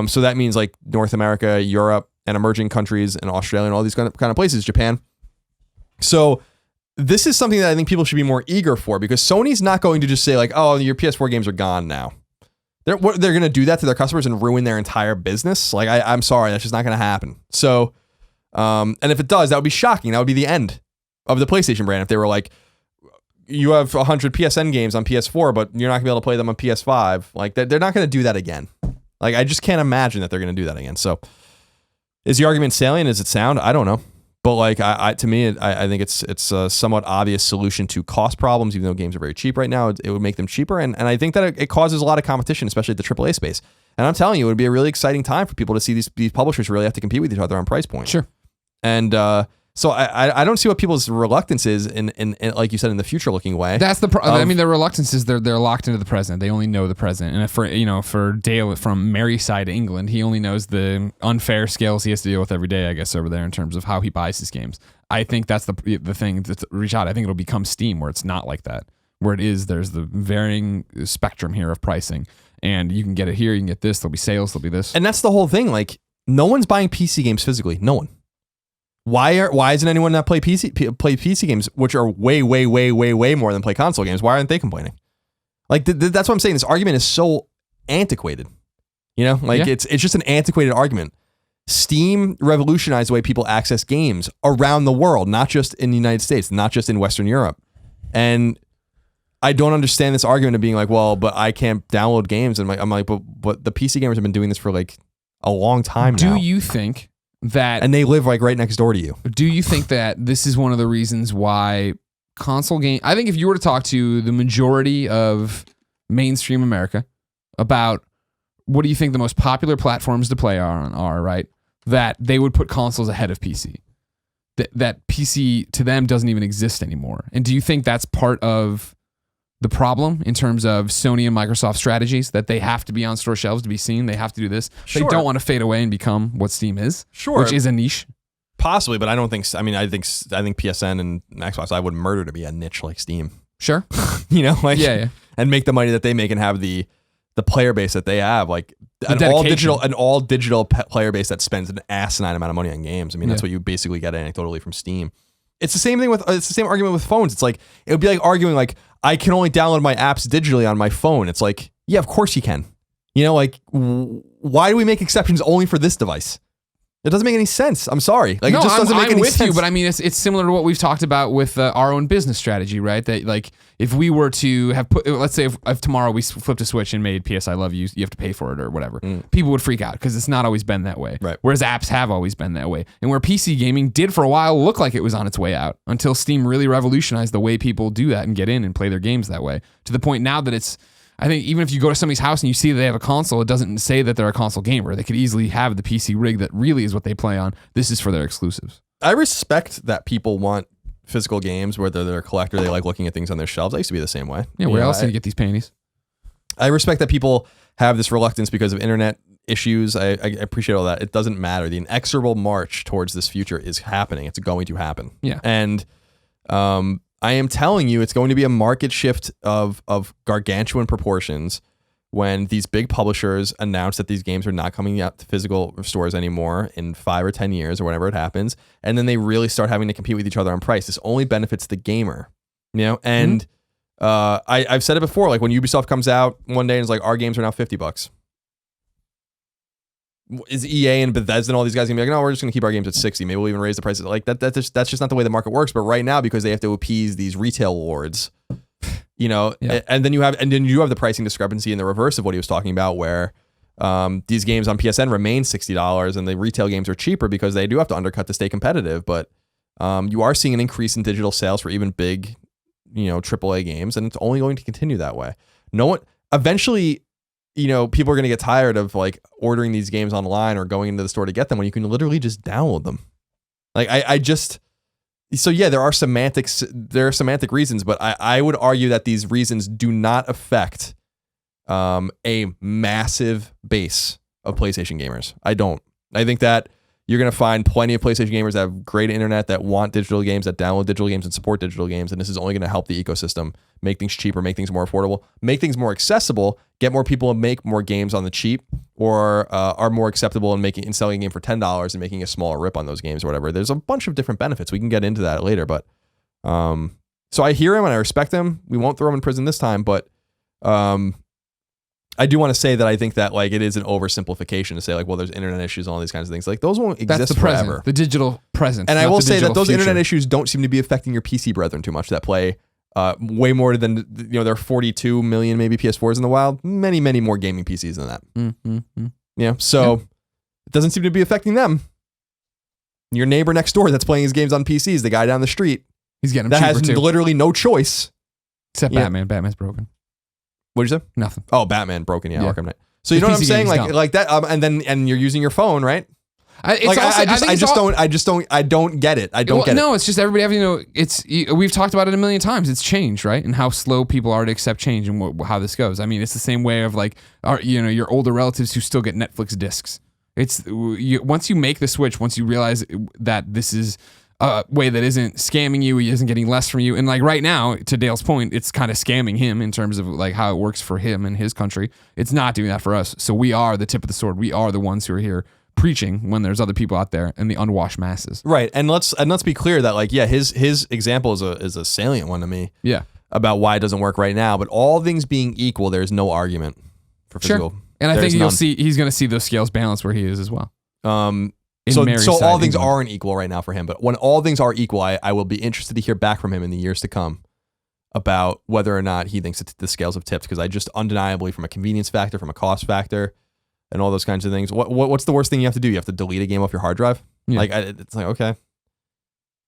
So that means like North America, Europe, and emerging countries, and Australia, and all these kind of places, Japan. So this is something that I think people should be more eager for, because Sony's not going to just say like, oh, your PS4 games are gone now. They're going to do that to their customers and ruin their entire business. Like, I'm sorry, that's just not going to happen. So, and if it does, that would be shocking. That would be the end of the PlayStation brand. If they were like, you have 100 PSN games on PS4, but you're not gonna be able to play them on PS5. Like, they're not going to do that again. Like, I just can't imagine that they're going to do that again. So, is the argument salient? Is it sound? I don't know. But like, to me, I think it's a somewhat obvious solution to cost problems. Even though games are very cheap right now, it would make them cheaper, and I think that it causes a lot of competition, especially at the AAA space. And I'm telling you, it would be a really exciting time for people to see these publishers really have to compete with each other on price points. Sure. And so I don't see what people's reluctance is in like you said, in the future looking way. That's the I mean, their reluctance is they're locked into the present. They only know the present. And for Dale from Merseyside, England, he only knows the unfair scales he has to deal with every day, I guess, over there in terms of how he buys his games. I think that's the thing that's reach out. I think it'll become Steam, where it's not like that. Where there's the varying spectrum here of pricing, and you can get it here, you can get this. There'll be sales, there'll be this, and that's the whole thing. Like, no one's buying PC games physically. No one. Why isn't anyone that play PC games, which are way more than play console games? Why aren't they complaining? Like, that's what I'm saying. This argument is so antiquated. It's just an antiquated argument. Steam revolutionized the way people access games around the world, not just in the United States, not just in Western Europe. And I don't understand this argument of being like, well, but I can't download games. And I'm like, but the PC gamers have been doing this for like a long time now. Do you think that, and they live like right next door to you? Do you think that this is one of the reasons why console game? I think if you were to talk to the majority of mainstream America about what do you think the most popular platforms to play on are, right? That they would put consoles ahead of PC. That PC to them doesn't even exist anymore. And do you think that's part of the problem in terms of Sony and Microsoft strategies, that they have to be on store shelves to be seen? They have to do this. Sure. They don't want to fade away and become what Steam is, which is a niche. Possibly, but I don't think. I mean, I think PSN and Xbox, I would murder to be a niche like Steam. Sure, and make the money that they make and have the player base that they have, like an all digital player base that spends an asinine amount of money on games. I mean, that's what you basically get anecdotally from Steam. It's the same thing it's the same argument with phones. It's like, it would be like arguing like, I can only download my apps digitally on my phone. It's like, yeah, of course you can. Like, why do we make exceptions only for this device? It doesn't make any sense. I'm sorry. Like, it just doesn't make any sense. I'm with you, but I mean, it's similar to what we've talked about with our own business strategy, right? That like, if we were to have let's say if tomorrow we flipped a switch and made PS I Love You, you have to pay for it or whatever, people would freak out because it's not always been that way. Right. Whereas apps have always been that way. And where PC gaming did for a while look like it was on its way out until Steam really revolutionized the way people do that and get in and play their games that way, to the point now that it's, I think even if you go to somebody's house and you see that they have a console, it doesn't say that they're a console gamer. They could easily have the PC rig that really is what they play on. This is for their exclusives. I respect that people want physical games, whether they're a collector, they like looking at things on their shelves. I used to be the same way. Yeah, where else did you get these panties? I respect that people have this reluctance because of internet issues. I appreciate all that. It doesn't matter. The inexorable march towards this future is happening. It's going to happen. Yeah. And I am telling you, it's going to be a market shift of gargantuan proportions when these big publishers announce that these games are not coming out to physical stores anymore in 5 or 10 years or whenever it happens. And then they really start having to compete with each other on price. This only benefits the gamer, and I've said it before, like when Ubisoft comes out one day and it's like, our games are now $50. Is EA and Bethesda and all these guys gonna be like, no, we're just gonna keep our games at 60. Maybe we'll even raise the prices. Like that's just not the way the market works. But right now, because they have to appease these retail lords, and then you have the pricing discrepancy in the reverse of what he was talking about, where These games on PSN remain $60, and the retail games are cheaper because they do have to undercut to stay competitive. But you are seeing an increase in digital sales for even big, AAA games, and it's only going to continue that way. Eventually, people are going to get tired of like ordering these games online or going into the store to get them when you can literally just download them. Like so yeah, there are semantic reasons, but I would argue that these reasons do not affect a massive base of PlayStation gamers. I don't. I think that you're going to find plenty of PlayStation gamers that have great internet, that want digital games, that download digital games and support digital games. And this is only going to help the ecosystem make things cheaper, make things more affordable, make things more accessible, get more people to make more games on the cheap, or are more acceptable in selling a game for $10 and making a smaller rip on those games or whatever. There's a bunch of different benefits. We can get into that later. But so I hear him and I respect him. We won't throw him in prison this time, but I do want to say that I think that like it is an oversimplification to say like, well, there's internet issues and all these kinds of things. Like those won't exist That's the forever. Present, the digital present. And I will say that those future. internet issues don't seem to be affecting your PC brethren too much that play way more than, there are 42 million maybe PS4s in the wild. Many, many more gaming PCs than that. So it doesn't seem to be affecting them. Your neighbor next door that's playing his games on PCs, the guy down the street, he's getting them that cheaper has too. literally no choice. Except Batman. Batman's broken. What'd you say? Nothing. Oh, Batman broken. Yeah, Yeah. Arkham Knight. So you know what I'm saying? Like that. And you're using your phone, right? I don't get it. I don't get it. No, it's just everybody having, we've talked about it a million times. It's change, right? And how slow people are to accept change and how this goes. I mean, it's the same way of like, your older relatives who still get Netflix discs. It's once you make the switch, once you realize that this is a way that isn't scamming you, he isn't getting less from you. And like right now, to Dale's point, it's kind of scamming him in terms of like how it works for him and his country. It's not doing that for us. So we are the tip of the sword. We are the ones who are here preaching when there's other people out there and the unwashed masses. Right. And let's be clear that like, yeah, his example is a salient one to me. Yeah. About why it doesn't work right now. But all things being equal, there's no argument for physical. Sure. And I think he's going to see those scales balance where he is as well. So all things aren't equal right now for him. But when all things are equal, I will be interested to hear back from him in the years to come about whether or not he thinks that the scales have tipped. Because I just undeniably, from a convenience factor, from a cost factor, and all those kinds of things. What's the worst thing you have to do? You have to delete a game off your hard drive? Yeah. It's like, okay.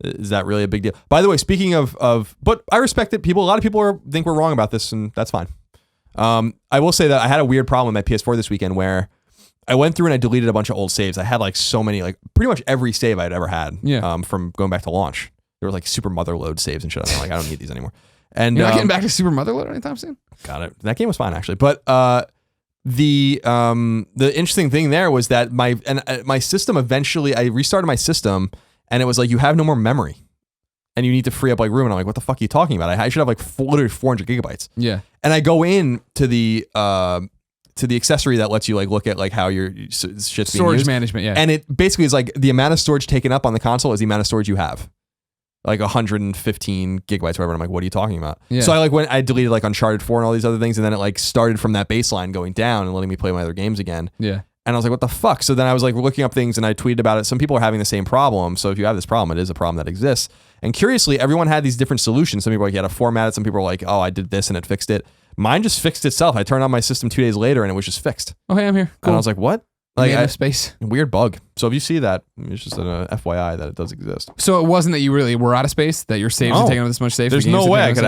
Is that really a big deal? By the way, speaking of, but I respect it. A lot of people think we're wrong about this, and that's fine. I will say that I had a weird problem with my PS4 this weekend where I went through and I deleted a bunch of old saves. I had like so many, like pretty much every save I'd ever had. Yeah. From going back to launch. There were like Super Motherload saves and shit. I'm like, I don't need these anymore. And you're not getting back to Super Motherload anytime soon? Got it. That game was fine actually, but the interesting thing there was that my system eventually, I restarted my system and it was like, you have no more memory and you need to free up like room. And I'm like, what the fuck are you talking about? I should have like literally 400 gigabytes. Yeah. And I go in to the accessory that lets you like look at like how your shit's being used. Storage management. Yeah. And it basically is like the amount of storage taken up on the console is the amount of storage you have. Like 115 gigabytes, whatever. And I'm like, what are you talking about? Yeah. So I deleted like Uncharted 4 and all these other things. And then it like started from that baseline going down and letting me play my other games again. Yeah. And I was like, what the fuck? So then I was like looking up things and I tweeted about it. Some people are having the same problem. So if you have this problem, it is a problem that exists. And curiously, everyone had these different solutions. Some people were like, you had to format it. Some people were like, oh, I did this and it fixed it. Mine just fixed itself. I turned on my system 2 days later and it was just fixed. Oh, hey, I'm here. Cool. And I was like, what? Like space. Weird bug. So if you see that, it's just an FYI that it does exist. So it wasn't that you really were out of space, that your saves are taking up this much space. There's no way I could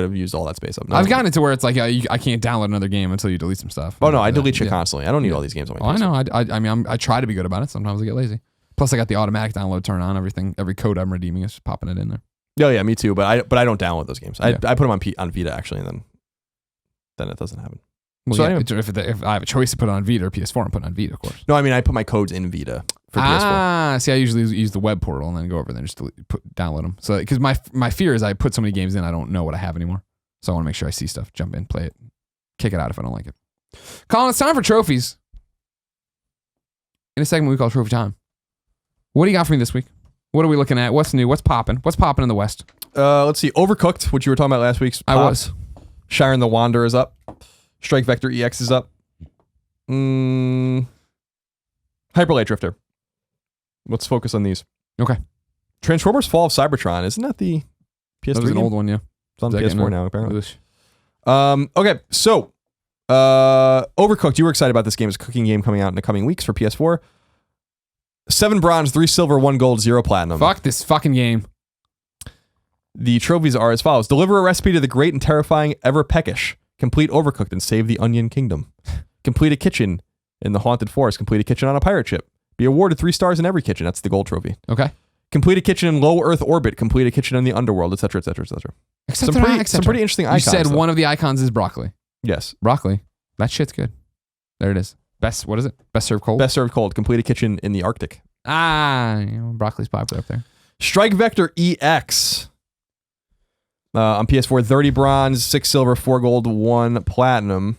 have used all that space up. I've gotten it to where it's like I can't download another game until you delete some stuff. Oh no, I delete shit constantly. I don't need all these games on my PC. I know. I mean, I try to be good about it. Sometimes I get lazy. Plus, I got the automatic download turned on. Every code I'm redeeming is popping it in there. Oh yeah, me too. But I don't download those games. I put them on Vita actually, and then it doesn't happen. Well, so anyway. If I have a choice to put it on Vita or PS4, I'm putting it on Vita, of course. No, I mean I put my codes in Vita for PS4. See, I usually use the web portal and then go over there and just download them. So, because my fear is I put so many games in, I don't know what I have anymore. So I want to make sure I see stuff, jump in, play it, kick it out if I don't like it. Colin, it's time for trophies. In a segment we call Trophy Time. What do you got for me this week? What are we looking at? What's new? What's popping? What's popping in the West? Let's see. Overcooked, which you were talking about last week's. I was. Shiren the Wanderer is up. Strike Vector EX is up. Hyper Light Drifter. Let's focus on these. Okay. Transformers Fall of Cybertron. Isn't that the PS3 That was an old one, yeah. It's on PS4 now, apparently. Oosh. Okay, so Overcooked. You were excited about this game. It's a cooking game coming out in the coming weeks for PS4. 7 bronze, 3 silver, 1 gold, 0 platinum. Fuck this fucking game. The trophies are as follows. Deliver a recipe to the great and terrifying Ever Peckish. Complete Overcooked and save the Onion Kingdom. Complete a kitchen in the Haunted Forest. Complete a kitchen on a pirate ship. Be awarded 3 stars in every kitchen. That's the gold trophy. Okay. Complete a kitchen in low Earth orbit. Complete a kitchen in the underworld, etc., etc., etc. Some pretty interesting icons. You said though. one of the icons is broccoli. Yes. Broccoli. That shit's good. There it is. What is it? Best served cold? Best served cold. Complete a kitchen in the Arctic. Broccoli's popular up there. Strike Vector EX. On PS4, 30 bronze, 6 silver, 4 gold, 1 platinum.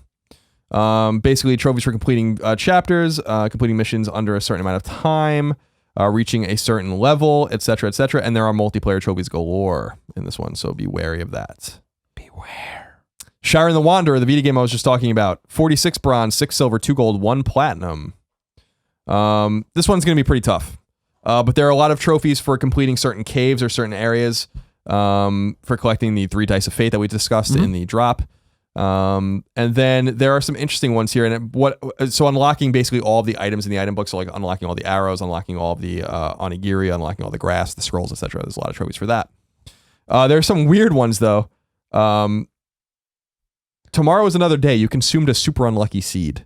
Basically, trophies for completing chapters, completing missions under a certain amount of time, reaching a certain level, etc., etc. And there are multiplayer trophies galore in this one, so be wary of that. Beware. Shiren the Wanderer, the Vita game I was just talking about. 46 bronze, 6 silver, 2 gold, 1 platinum. This one's going to be pretty tough. But there are a lot of trophies for completing certain caves or certain areas, for collecting the 3 dice of fate that we discussed in the drop. And then there are some interesting ones here. And so unlocking basically all of the items in the item book, so like unlocking all the arrows, unlocking all of the onigiri, unlocking all the grass, the scrolls, etc. There's a lot of trophies for that. There are some weird ones though. Tomorrow is another day. You consumed a super unlucky seed.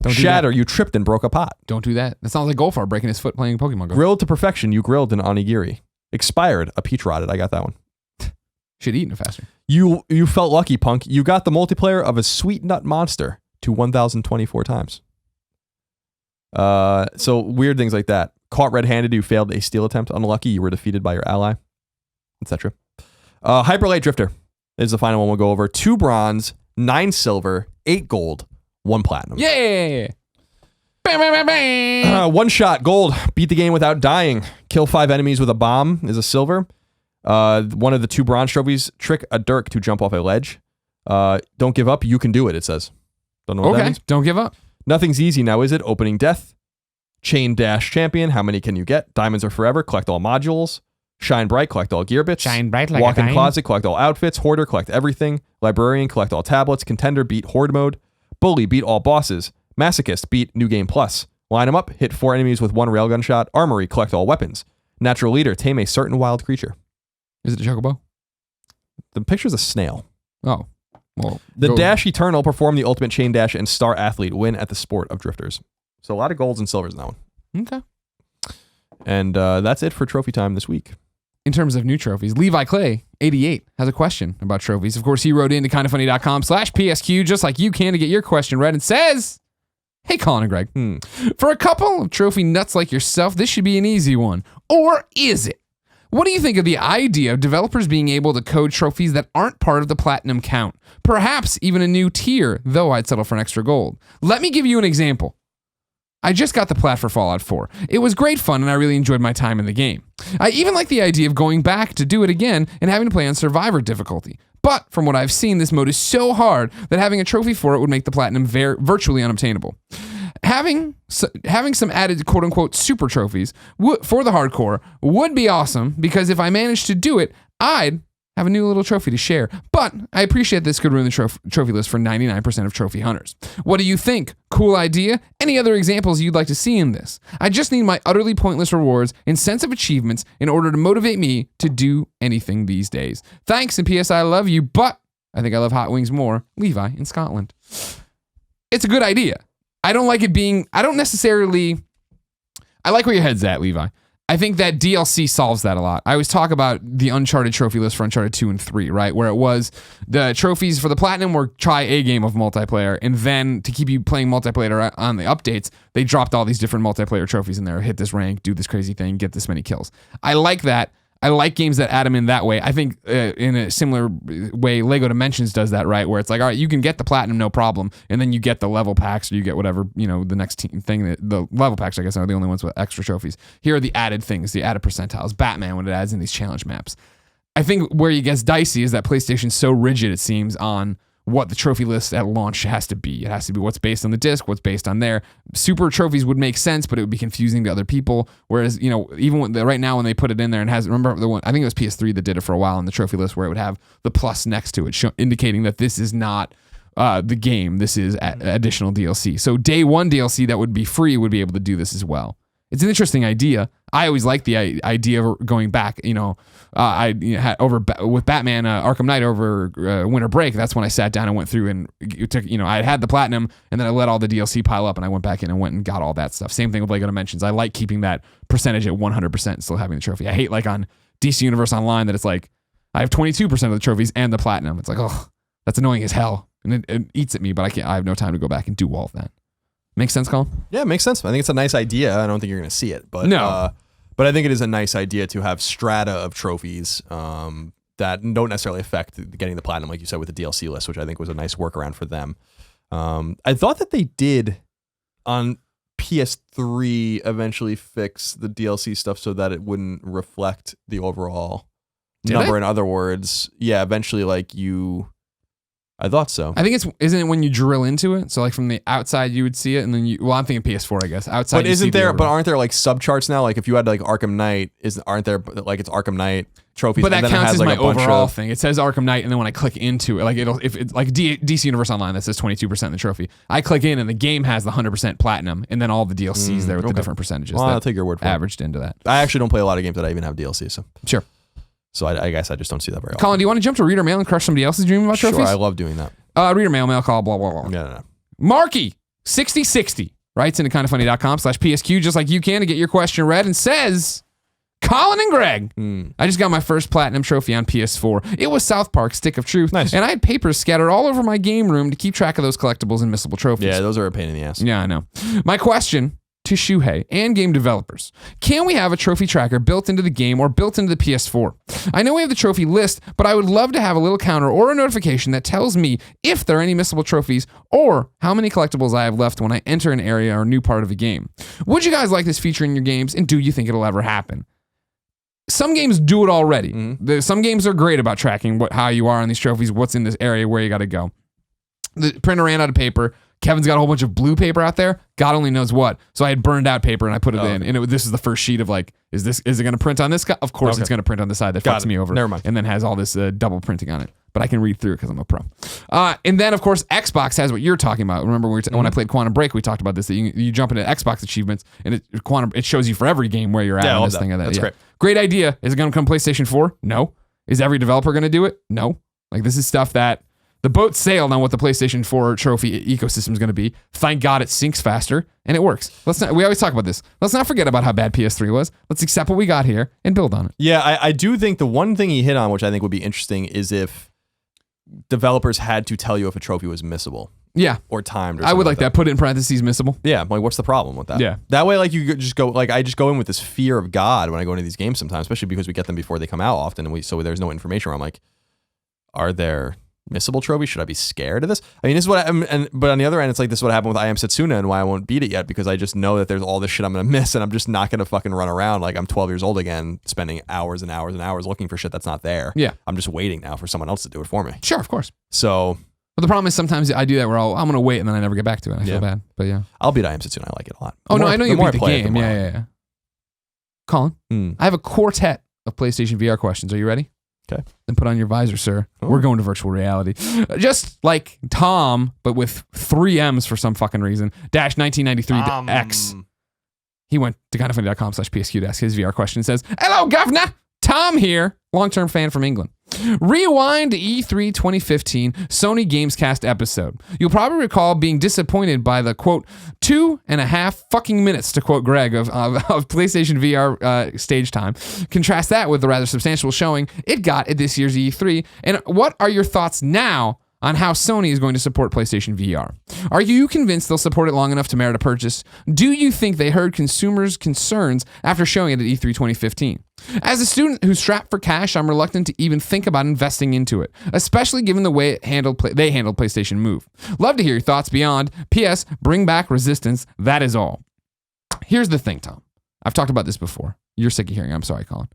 Shatter, you tripped and broke a pot. Don't do that. That sounds like Goldfar breaking his foot playing Pokemon Go. Grilled to perfection, you grilled an onigiri. Expired, a peach rotted. I got that one. Should eat it faster. You felt lucky, punk. You got the multiplayer of a sweet nut monster to 1,024 times. So weird things like that. Caught red-handed, you failed a steal attempt. Unlucky, you were defeated by your ally, etc. Hyperlight Drifter is the final one we'll go over. 2 bronze, 9 silver, 8 gold, 1 platinum. Yeah. Bam, bam, bam, bam. 1 shot, gold. Beat the game without dying. Kill 5 enemies with a bomb is a silver. One of the 2 bronze trophies, trick a Dirk to jump off a ledge. Don't give up, you can do it, it says. Don't know what that means. Don't give up. Nothing's easy now, is it? Opening death. Chain dash champion, how many can you get? Diamonds are forever, collect all modules. Shine bright, collect all gear bits. Shine bright like Walk-in a closet, collect all outfits. Hoarder, collect everything. Librarian, collect all tablets. Contender, beat horde mode. Bully, beat all bosses. Masochist, beat New Game Plus. Line them up, hit 4 enemies with 1 railgun shot. Armory, collect all weapons. Natural leader, tame a certain wild creature. Is it a chocobo? The picture's a snail. Oh. Well, the Dash Eternal, perform the ultimate chain dash, and Star Athlete win at the sport of drifters. So a lot of golds and silvers in that one. Okay. And that's it for trophy time this week. In terms of new trophies, Levi Clay, 88, has a question about trophies. Of course, he wrote into kindafunny.com/PSQ, just like you can, to get your question read, and says, hey, Colin and Greg, for a couple of trophy nuts like yourself, this should be an easy one. Or is it? What do you think of the idea of developers being able to code trophies that aren't part of the platinum count? Perhaps even a new tier, though I'd settle for an extra gold. Let me give you an example. I just got the plat for Fallout 4. It was great fun and I really enjoyed my time in the game. I even like the idea of going back to do it again and having to play on Survivor difficulty. But from what I've seen, this mode is so hard that having a trophy for it would make the platinum virtually unobtainable. Having some added quote-unquote super trophies for the hardcore would be awesome, because if I managed to do it, I'd have a new little trophy to share. But I appreciate this could ruin the trophy list for 99% of trophy hunters. What do you think? Cool idea? Any other examples you'd like to see in this? I just need my utterly pointless rewards and sense of achievements in order to motivate me to do anything these days. Thanks, and P.S. I love you, but I think I love hot wings more. Levi in Scotland. It's a good idea. I don't like it being, I like where your head's at, Levi. I think that DLC solves that a lot. I always talk about the Uncharted trophy list for Uncharted 2 and 3, right? Where it was the trophies for the Platinum were try a game of multiplayer, and then to keep you playing multiplayer on the updates, they dropped all these different multiplayer trophies in there. Hit this rank, do this crazy thing, get this many kills. I like that. I like games that add them in that way. I think in a similar way, Lego Dimensions does that, right? Where it's like, all right, you can get the platinum, no problem. And then you get the level packs, or you get whatever, the next thing. The level packs, I guess, are the only ones with extra trophies. Here are the added things, the added percentiles. Batman, when it adds in these challenge maps. I think where it gets dicey is that PlayStation's so rigid, it seems, on what the trophy list at launch has to be. It has to be what's based on the disc, what's based on there. Super trophies would make sense, but it would be confusing to other people. Whereas, even right now when they put it in there and remember the one, I think it was PS3 that did it for a while in the trophy list, where it would have the plus next to it, indicating that this is not the game. This is additional DLC. So day one DLC that would be free would be able to do this as well. It's an interesting idea. I always liked the idea of going back. I had with Batman Arkham Knight over winter break. That's when I sat down and went through and took. I had the platinum, and then I let all the DLC pile up, and I went back in and went and got all that stuff. Same thing with Lego Dimensions. I like keeping that percentage at 100% and still having the trophy. I hate like on DC Universe Online that it's like I have 22% of the trophies and the platinum. It's like, oh, that's annoying as hell, and it eats at me. But I have no time to go back and do all of that. Makes sense, Colin? Yeah, it makes sense. I think it's a nice idea. I don't think you're going to see it, but no. But I think it is a nice idea to have strata of trophies that don't necessarily affect getting the platinum, like you said, with the DLC list, which I think was a nice workaround for them. I thought that they did on PS3 eventually fix the DLC stuff so that it wouldn't reflect the overall number. In other words, yeah, eventually, like I thought so. I think isn't it when you drill into it? So like from the outside you would see it, and then I'm thinking PS4, I guess. Outside, but aren't there like subcharts now? Like if you had like Arkham Knight, aren't there like it's Arkham Knight trophies? But that and then counts it has, as like, my overall thing. It says Arkham Knight, and then when I click into it, like if it's like DC Universe Online that says 22% in the trophy, I click in and the game has the 100% platinum, and then all the DLCs there with the different percentages. Well, I'll take your word for it. Averaged into that. I actually don't play a lot of games that I even have DLC, so sure. So I guess I just don't see that very often. Colin, do you want to jump to reader mail and crush somebody else's dream about trophies? Sure, I love doing that. Reader mail call, blah, blah, blah. No. Marky, 6060, writes into kindoffunny.com/PSQ, just like you can, to get your question read, and says, Colin and Greg, I just got my first platinum trophy on PS4. It was South Park Stick of Truth. Nice. And I had papers scattered all over my game room to keep track of those collectibles and missable trophies. Yeah, those are a pain in the ass. Yeah, I know. My question to Shuhei and game developers: can we have a trophy tracker built into the game or built into the PS4? I know we have the trophy list, but I would love to have a little counter or a notification that tells me if there are any missable trophies or how many collectibles I have left when I enter an area or new part of a game. Would you guys like this feature in your games, and do you think it'll ever happen? Some games do it already. Mm-hmm. Some games are great about tracking how you are on these trophies, what's in this area, where you got to go. The printer ran out of paper. Kevin's got a whole bunch of blue paper out there. God only knows what. So I had burned out paper and I put it in. And this is the first sheet of like, is it going to print on this guy? Of course it's going to print on the side that fucks me over. Never mind. And then has all this double printing on it. But I can read through it because I'm a pro. And then, of course, Xbox has what you're talking about. Remember when I played Quantum Break, we talked about this, that you jump into Xbox achievements and it shows you for every game where you're at on this thing. That's great. Great idea. Is it going to come PlayStation 4? No. Is every developer going to do it? No. Like, this is stuff that the boat sailed on what the PlayStation 4 trophy ecosystem is going to be. Thank God it sinks faster and it works. We always talk about this. Let's not forget about how bad PS3 was. Let's accept what we got here and build on it. Yeah, I do think the one thing he hit on, which I think would be interesting, is if developers had to tell you if a trophy was missable. Yeah. Or timed. I would like that. Put it in parentheses, missable. Yeah. Like, what's the problem with that? Yeah. That way, like, you could just go, like, I just go in with this fear of God when I go into these games sometimes, especially because we get them before they come out often, and so there's no information where I'm like, are there missable trophies? Should I be scared of this? I mean, this is what but on the other end, it's like, this is what happened with I Am Setsuna and why I won't beat it yet, because I just know that there's all this shit I'm going to miss, and I'm just not going to fucking run around like I'm 12 years old again, spending hours and hours and hours looking for shit that's not there. Yeah. I'm just waiting now for someone else to do it for me. Sure, of course. So... But the problem is sometimes I do that where I'm going to wait and then I never get back to it. I feel bad. But yeah. I'll beat I Am Setsuna. I like it a lot. I know you beat the game. Yeah. Colin, I have a quartet of PlayStation VR questions. Are you ready? Okay. Then put on your visor, sir. Oh. We're going to virtual reality. Just like Tom, but with 3 M's for some fucking reason. Dash 1993 X. He went to kindoffunny.com/PSQ to ask his VR question. It says, hello, governor. Tom here. Long-term fan from England. Rewind to E3 2015 Sony Gamescast episode. You'll probably recall being disappointed by the, quote, 2.5 fucking minutes, to quote Greg, of PlayStation VR stage time. Contrast that with the rather substantial showing it got at this year's E3. And what are your thoughts now on how Sony is going to support PlayStation VR? Are you convinced they'll support it long enough to merit a purchase? Do you think they heard consumers' concerns after showing it at E3 2015? As a student who's strapped for cash, I'm reluctant to even think about investing into it, especially given the way they handled PlayStation Move. Love to hear your thoughts beyond. P.S. Bring back Resistance. That is all. Here's the thing, Tom. I've talked about this before. You're sick of hearing. I'm sorry, Colin.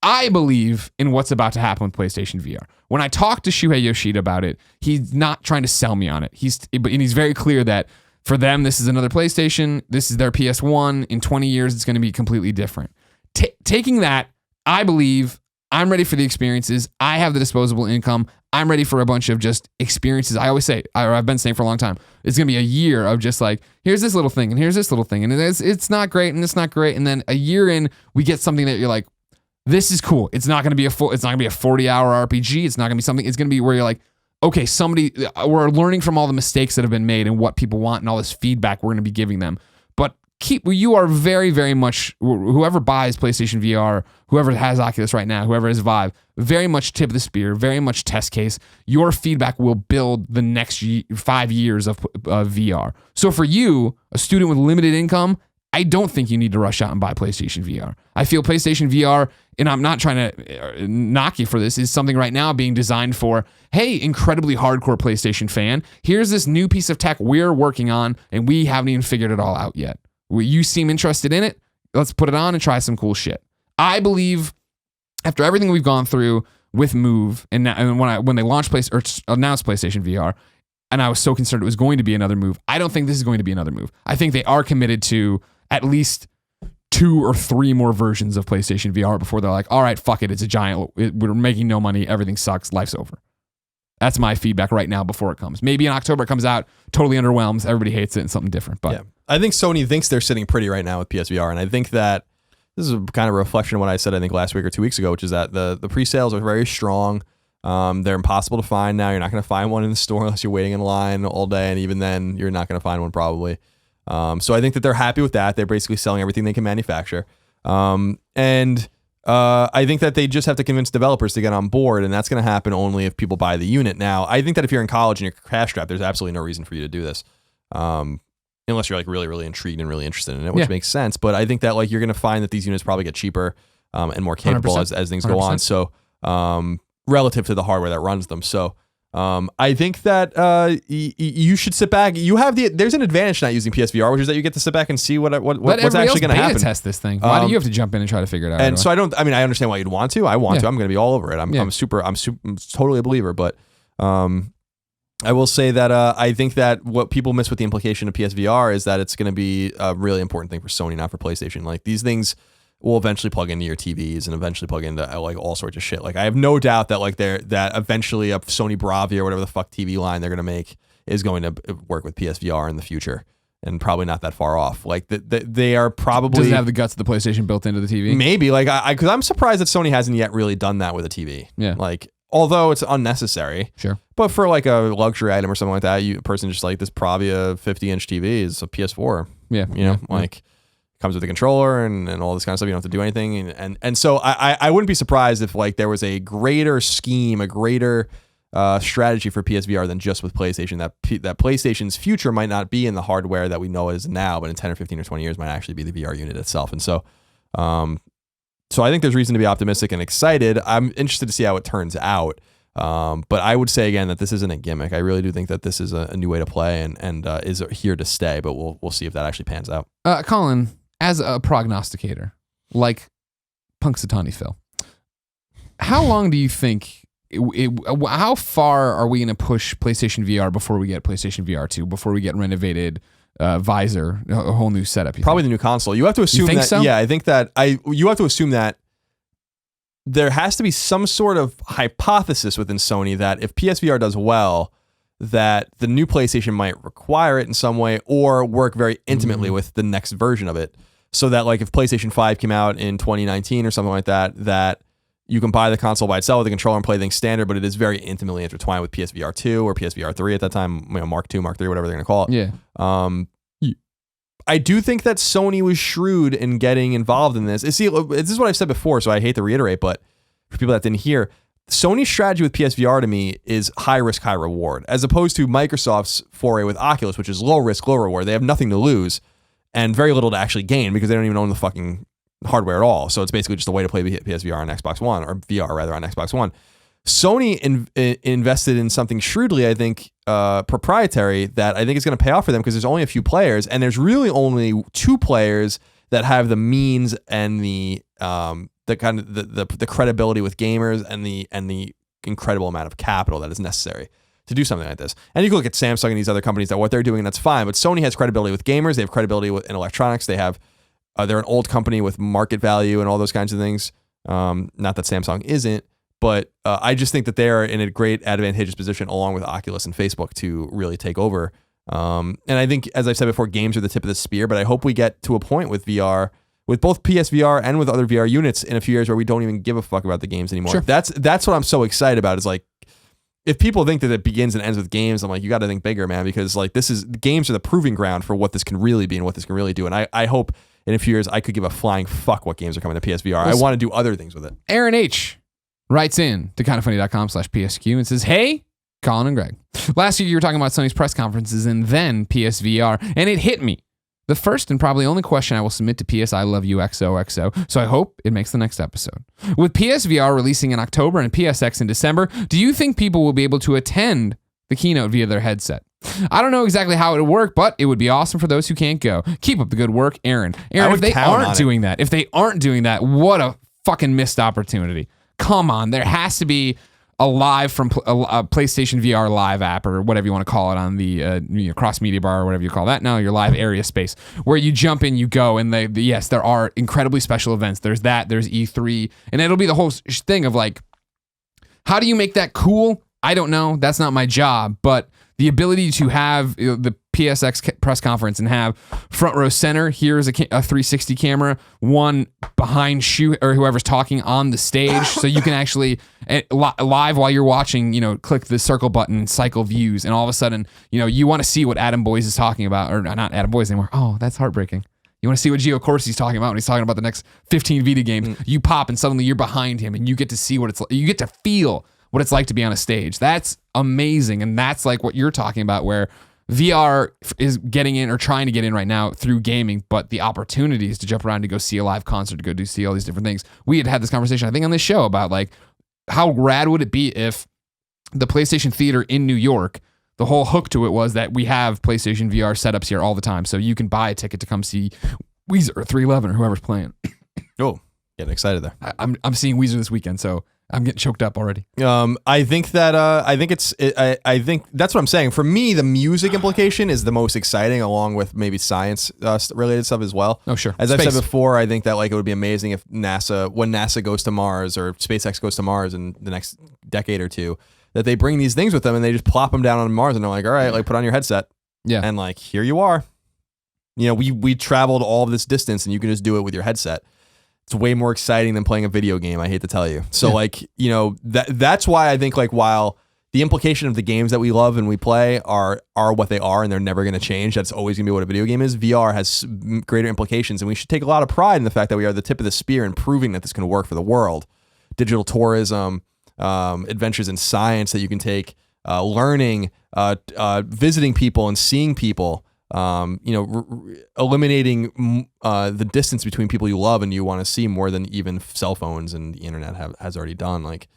I believe in what's about to happen with PlayStation VR. When I talked to Shuhei Yoshida about it, he's not trying to sell me on it. He's very clear that for them, this is another PlayStation. This is their PS1. In 20 years, it's going to be completely different. Taking that, I believe I'm ready for the experiences. I have the disposable income. I'm ready for a bunch of just experiences. I always say, I've been saying for a long time, it's going to be a year of just like, here's this little thing and here's this little thing. And it's not great and it's not great. And then a year in, we get something that you're like, this is cool. It's not going to be it's not going to be a 40-hour RPG. It's not going to be something, it's going to be where you're like, okay, we're learning from all the mistakes that have been made and what people want and all this feedback we're going to be giving them. But you are very, very much, whoever buys PlayStation VR, whoever has Oculus right now, whoever has Vive, very much tip of the spear, very much test case. Your feedback will build the next 5 years of VR. So for you, a student with limited income, I don't think you need to rush out and buy PlayStation VR. I feel PlayStation VR, and I'm not trying to knock you for this, is something right now being designed for, hey, incredibly hardcore PlayStation fan, here's this new piece of tech we're working on, and we haven't even figured it all out yet. You seem interested in it? Let's put it on and try some cool shit. I believe after everything we've gone through with Move, and when they launched announced PlayStation VR, and I was so concerned it was going to be another Move, I don't think this is going to be another Move. I think they are committed to at least 2 or 3 more versions of PlayStation VR before they're like, all right, fuck it, it's a giant, we're making no money, everything sucks, life's over. That's my feedback right now before it comes. Maybe in October it comes out, totally underwhelms, everybody hates it and something different. But yeah. I think Sony thinks they're sitting pretty right now with PSVR, and I think that this is a kind of a reflection of what I said, I think, last week or 2 weeks ago, which is that the pre-sales are very strong. They're impossible to find now. You're not going to find one in the store unless you're waiting in line all day, and even then, you're not going to find one probably. So I think that they're happy with that. They're basically selling everything they can manufacture. And I think that they just have to convince developers to get on board, and that's going to happen only if people buy the unit. Now, I think that if you're in college and you're cash strapped, there's absolutely no reason for you to do this. Unless you're like really, really intrigued and really interested in it, which makes sense. But I think that like you're going to find that these units probably get cheaper and more capable as things go 100%. On. So relative to the hardware that runs them. So I think that you should sit back. There's an advantage to not using PSVR, which is that you get to sit back and see what's actually going to happen. Test this thing. Why do you have to jump in and try to figure it out? And so I understand why you'd want to. I want to. I'm going to be all over it. I'm totally a believer. But I will say that I think that what people miss with the implication of PSVR is that it's going to be a really important thing for Sony, not for PlayStation. Like these things will eventually plug into your TVs and eventually plug into like all sorts of shit. Like I have no doubt that like that eventually a Sony Bravia or whatever the fuck TV line they're going to make is going to work with PSVR in the future, and probably not that far off. Like they are probably doesn't have the guts of the PlayStation built into the TV. Maybe like because I'm surprised that Sony hasn't yet really done that with a TV. Yeah, like. Although it's unnecessary. Sure. But for like a luxury item or something like that, a person just like this Bravia 50-inch TV is a PS4. Yeah. You know, like comes with a controller and all this kind of stuff. You don't have to do anything. And so I wouldn't be surprised if like there was a greater scheme, a greater strategy for PSVR than just with PlayStation. That PlayStation's future might not be in the hardware that we know it is now, but in 10 or 15 or 20 years might actually be the VR unit itself. And so so I think there's reason to be optimistic and excited. I'm interested to see how it turns out. But I would say again that this isn't a gimmick. I really do think that this is a new way to play and is here to stay. But we'll see if that actually pans out. Colin, as a prognosticator, like Punxsutawney Phil, how long do you think? How far are we going to push PlayStation VR before we get PlayStation VR 2? Before we get renovated? Visor, a whole new setup. Probably the new console. You have to assume that. So? Yeah, I think that you have to assume that there has to be some sort of hypothesis within Sony that if PSVR does well, that the new PlayStation might require it in some way or work very intimately with the next version of it. So that like if PlayStation 5 came out in 2019 or something like that you can buy the console by itself with the controller and play things standard, but it is very intimately intertwined with PSVR 2 or PSVR 3 at that time, Mark 2, Mark 3, whatever they're going to call it. Yeah. I do think that Sony was shrewd in getting involved in this. See, this is what I've said before, so I hate to reiterate, but for people that didn't hear, Sony's strategy with PSVR to me is high risk, high reward, as opposed to Microsoft's foray with Oculus, which is low risk, low reward. They have nothing to lose and very little to actually gain because they don't even own the fucking hardware at all. So it's basically just a way to play PSVR on Xbox One, or VR rather on Xbox One. Sony invested in something shrewdly, I think, proprietary that I think is going to pay off for them because there's only a few players and there's really only 2 players that have the means and the kind of the credibility with gamers and the incredible amount of capital that is necessary to do something like this. And you can look at Samsung and these other companies that what they're doing, and that's fine. But Sony has credibility with gamers. They have credibility in electronics. They have they're an old company with market value and all those kinds of things. Not that Samsung isn't, But I just think that they're in a great advantageous position along with Oculus and Facebook to really take over. And I think, as I've said before, games are the tip of the spear, but I hope we get to a point with VR, with both PSVR and with other VR units in a few years where we don't even give a fuck about the games anymore. Sure. That's what I'm so excited about, is like, if people think that it begins and ends with games, I'm like, you got to think bigger, man, because like games are the proving ground for what this can really be and what this can really do. And I hope in a few years I could give a flying fuck what games are coming to PSVR. I want to do other things with it. Aaron H. writes in to kindafunny.com/PSQ and says, hey, Colin and Greg. Last year you were talking about Sony's press conferences and then PSVR, and it hit me. The first and probably only question I will submit to PS I Love You XOXO, so I hope it makes the next episode. With PSVR releasing in October and PSX in December, do you think people will be able to attend the keynote via their headset? I don't know exactly how it would work, but it would be awesome for those who can't go. Keep up the good work, Aaron. If they aren't doing that, what a fucking missed opportunity. Come on, there has to be a live from a PlayStation VR live app or whatever you want to call it on the cross media bar or whatever you call that now, your live area space, where you jump in, you go, and yes, there are incredibly special events. There's E3, and it'll be the whole thing of like, how do you make that cool? I don't know. That's not my job, but the ability to have the PSX press conference and have front row center, here's a 360 camera, one behind Shu or whoever's talking on the stage, so you can actually live while you're watching, click the circle button and cycle views, and all of a sudden, you want to see what Adam Boyes is talking about, or not Adam Boyes anymore. Oh, that's heartbreaking. You want to see what Gio Corsi's talking about when he's talking about the next 15 Vita games. You pop and suddenly you're behind him and you get to see what it's like. You get to feel what it's like to be on a stage. That's amazing. And that's like what you're talking about, where VR is getting in or trying to get in right now through gaming, but the opportunities to jump around to go see a live concert, to go see all these different things. We had this conversation, I think, on this show about like, how rad would it be if the PlayStation Theater in New York, the whole hook to it was that we have PlayStation VR setups here all the time. So you can buy a ticket to come see Weezer or 311 or whoever's playing. Oh, getting excited there. I'm seeing Weezer this weekend, so I'm getting choked up already. I think that I think that's what I'm saying. For me, the music implication is the most exciting, along with maybe science related stuff as well. Oh, sure. As I've said before, I think that like it would be amazing if when NASA goes to Mars or SpaceX goes to Mars in the next decade or two, that they bring these things with them and they just plop them down on Mars and they're like, all right, like put on your headset. Yeah. And like, here you are. We traveled all of this distance and you can just do it with your headset. It's way more exciting than playing a video game, I hate to tell you. So that's why I think like while the implication of the games that we love and we play are what they are and they're never going to change, that's always going to be what a video game is, VR has greater implications, and we should take a lot of pride in the fact that we are the tip of the spear in proving that this can work for the world. Digital tourism, adventures in science that you can take, learning, visiting people and seeing people. Eliminating the distance between people you love and you want to see more than even cell phones and the internet has already done. Like,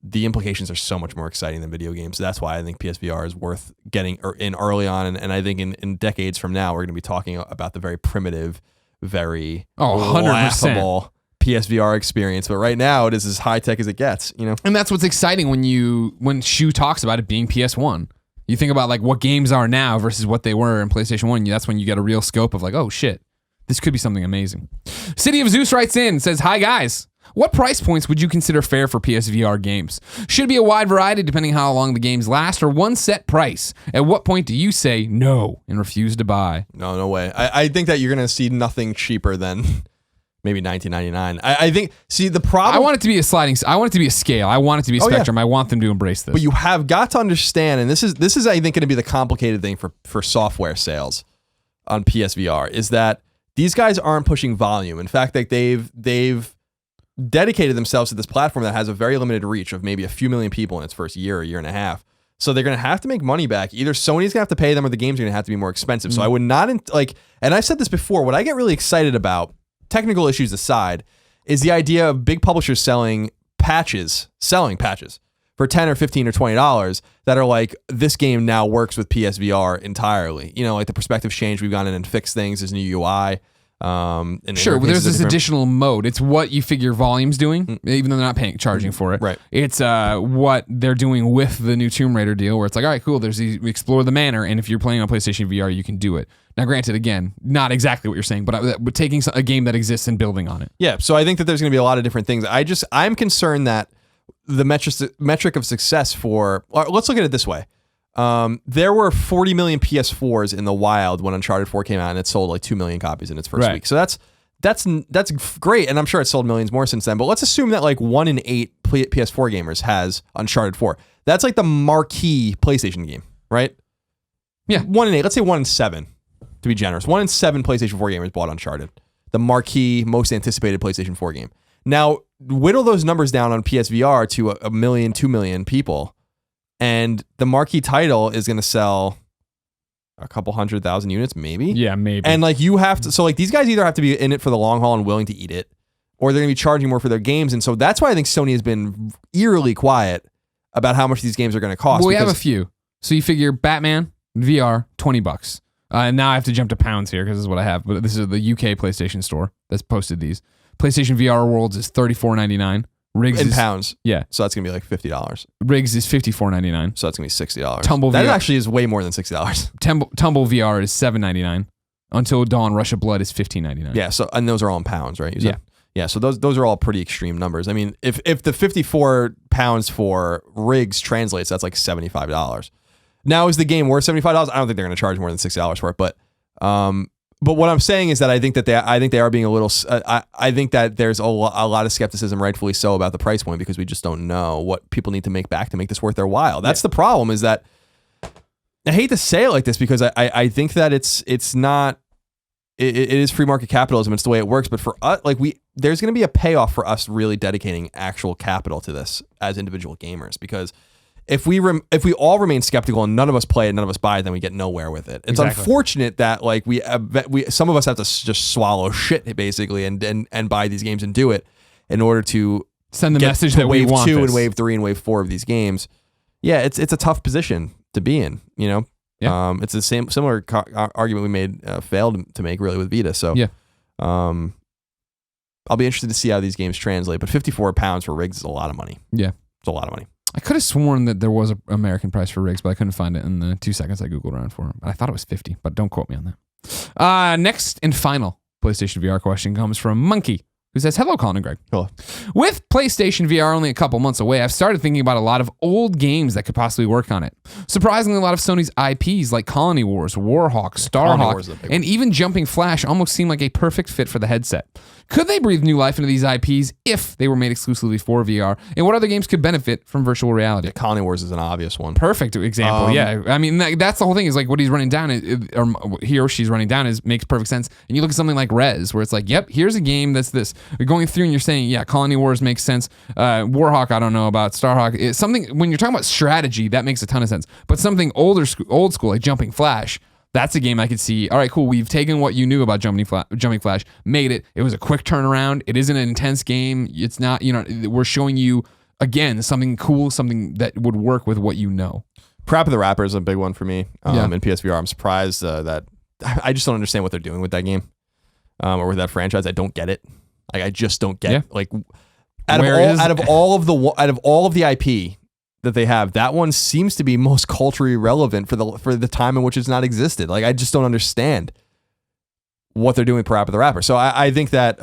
the implications are so much more exciting than video games. That's why I think PSVR is worth getting in early on. And I think in decades from now, we're going to be talking about the very primitive, very 100% laughable PSVR experience. But right now it is as high tech as it gets, And that's what's exciting when Shu talks about it being PS1. You think about like what games are now versus what they were in PlayStation 1. That's when you get a real scope of like, oh shit, this could be something amazing. City of Zeus writes in, says, hi guys. What price points would you consider fair for PSVR games? Should it be a wide variety depending how long the games last, or one set price? At what point do you say no and refuse to buy? No way. I think that you're going to see nothing cheaper than maybe $19.99. I think, see, the problem... I want it to be a sliding... I want it to be a scale. I want it to be a spectrum. I want them to embrace this. But you have got to understand, and this is I think, going to be the complicated thing for software sales on PSVR, is that these guys aren't pushing volume. In fact, like they've dedicated themselves to this platform that has a very limited reach of maybe a few million people in its first year or year and a half. So they're going to have to make money back. Either Sony's going to have to pay them or the game's going to have to be more expensive. So I would not... and I've said this before, what I get really excited about, technical issues aside, is the idea of big publishers selling patches for $10 or $15 or $20 that are like, this game now works with PSVR entirely. Like the perspective change, we've gone in and fixed things, there's new UI. And sure, but there's this additional mode. It's what you figure Volume's doing, even though they're not charging for it. Right. It's what they're doing with the new Tomb Raider deal, where it's like, all right, cool, we explore the manor, and if you're playing on PlayStation VR, you can do it. Now, granted, again, not exactly what you're saying, but taking a game that exists and building on it. Yeah, so I think that there's going to be a lot of different things. I'm concerned that the metric of success for, let's look at it this way. There were 40 million PS4s in the wild when Uncharted 4 came out, and it sold like 2 million copies in its first week. So that's great, and I'm sure it sold millions more since then. But let's assume that like 1 in 8 PS4 gamers has Uncharted 4. That's like the marquee PlayStation game, right? Yeah. 1 in 8. Let's say 1 in 7, to be generous. 1 in 7 PlayStation 4 gamers bought Uncharted, the marquee, most anticipated PlayStation 4 game. Now, whittle those numbers down on PSVR to a million, 2 million people, and the marquee title is going to sell a couple 100,000 units, maybe. Yeah, maybe. And like you have to, so like these guys either have to be in it for the long haul and willing to eat it, or they're going to be charging more for their games. And so that's why I think Sony has been eerily quiet about how much these games are going to cost. Well, we have a few. So you figure Batman VR, $20. And now I have to jump to pounds here because this is what I have. But this is the UK PlayStation Store that's posted these. PlayStation VR Worlds is $34.99. Riggs in is, pounds. Yeah. So that's going to be like $50. Riggs is $54.99. So that's going to be $60. Tumble that VR. actually is way more than $60. Tumble VR is $7.99. Until Dawn Rush of Blood is $15.99. Yeah, so and those are all in pounds, right? Yeah. Yeah, so those are all pretty extreme numbers. I mean, if the 54 pounds for Riggs translates, that's like $75. Now, is the game worth $75? I don't think they're going to charge more than $60 for it, but what I'm saying is that I think they are being a little. I think that there's a lot of skepticism, rightfully so, about the price point because we just don't know what people need to make back to make this worth their while. That's the problem. Is that I hate to say it like this because I think that it's not. It is free market capitalism. It's the way it works. But for us, there's going to be a payoff for us really dedicating actual capital to this as individual gamers because. If we all remain skeptical and none of us play it, none of us buy it, then we get nowhere with it. It's unfortunate that like we some of us have to just swallow shit basically and buy these games and do it in order to send the message that we want wave 2 this. and wave 3 and wave 4 of these games. Yeah, it's a tough position to be in. You know, it's the similar argument we made failed to make really with Vita. So yeah, I'll be interested to see how these games translate. But 54 pounds for Riggs is a lot of money. Yeah, it's a lot of money. I could have sworn that there was an American price for Riggs, but I couldn't find it in the 2 seconds I Googled around for it. I thought it was 50, but don't quote me on that. Next and final PlayStation VR question comes from Monkey, who says, hello, Colin and Greg. Hello. With PlayStation VR only a couple months away, I've started thinking about a lot of old games that could possibly work on it. Surprisingly, a lot of Sony's IPs like Colony Wars, Warhawk, Starhawk, and even Jumping Flash almost seem like a perfect fit for the headset. Could they breathe new life into these IPs if they were made exclusively for VR? And what other games could benefit from virtual reality? Colony Wars is an obvious one. Perfect example. Yeah, I mean that's the whole thing. Is like what he's running down, or he or she's running down, makes perfect sense. And you look at something like Rez, where it's like, yep, here's a game that's this. You're going through and you're saying, yeah, Colony Wars makes sense. Warhawk, I don't know about. Starhawk, it's something when you're talking about strategy, that makes a ton of sense. But something old school like Jumping Flash. That's a game I could see. All right, cool. We've taken what you knew about Jumping Flash, made it. It was a quick turnaround. It isn't an intense game. It's not, we're showing you, again, something cool, something that would work with what you know. Parappa the Rapper is a big one for me in PSVR. I'm surprised that I just don't understand what they're doing with that game or with that franchise. I don't get it. Like, I just don't get it. Like, out of all of the IP that they have, that one seems to be most culturally relevant for the time in which it's not existed. Like, I just don't understand what they're doing with Parappa the Rapper. So I think that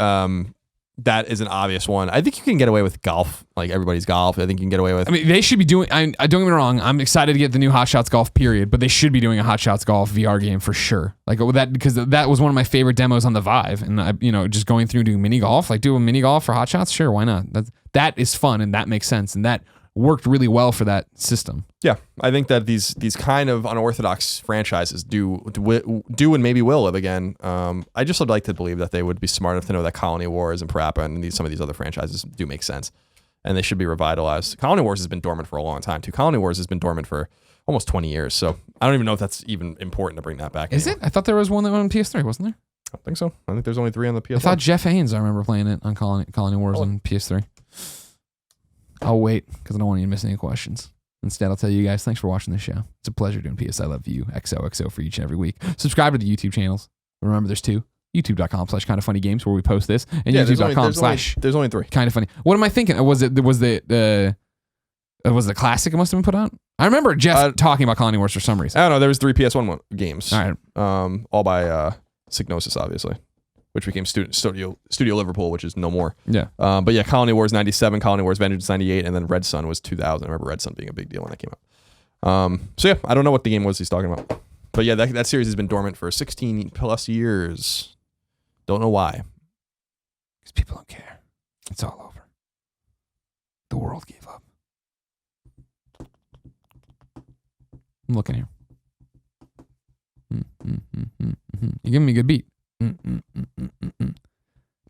that is an obvious one. I think you can get away with golf, like everybody's golf. I think you can get away with. I mean, they should be doing. I don't get me wrong. I'm excited to get the new Hot Shots Golf period, but they should be doing a Hot Shots Golf VR game for sure. Like that, because that was one of my favorite demos on the Vive, and just going through doing mini golf, like do a mini golf for Hot Shots. Sure, why not? That is fun and that makes sense and that worked really well for that system. Yeah, I think that these kind of unorthodox franchises do and maybe will live again. I just would like to believe that they would be smart enough to know that Colony Wars and Parappa and some of these other franchises do make sense, and they should be revitalized. Colony Wars has been dormant for a long time too. Colony Wars has been dormant for almost 20 years, so I don't even know if that's even important to bring that back. Is it? I thought there was one that went on PS3, wasn't there? I don't think so. I think there's only 3 on the PS3. I thought Jeff Haynes, I remember playing it on Colony Wars on PS3. I'll wait because I don't want you to miss any questions. Instead, I'll tell you guys, thanks for watching this show. It's a pleasure doing PS I Love You, XOXO for each and every week. Subscribe to the YouTube channels. Remember, there's 2. YouTube.com/kindoffunnygames where we post this. And YouTube.com/ There's only 3. Kind of funny. What am I thinking? Was the classic it must have been put out? I remember Jeff talking about Colony Wars for some reason. I don't know. There was 3 PS1 games. All right. All by Psygnosis, obviously. which became Studio Liverpool, which is no more. Yeah. But yeah, Colony Wars 97, Colony Wars Vengeance 98, and then Red Sun was 2000. I remember Red Sun being a big deal when that came out. So yeah, I don't know what the game was he's talking about. But yeah, that series has been dormant for 16 plus years. Don't know why. Because people don't care. It's all over. The world gave up. I'm looking here. You're giving me a good beat.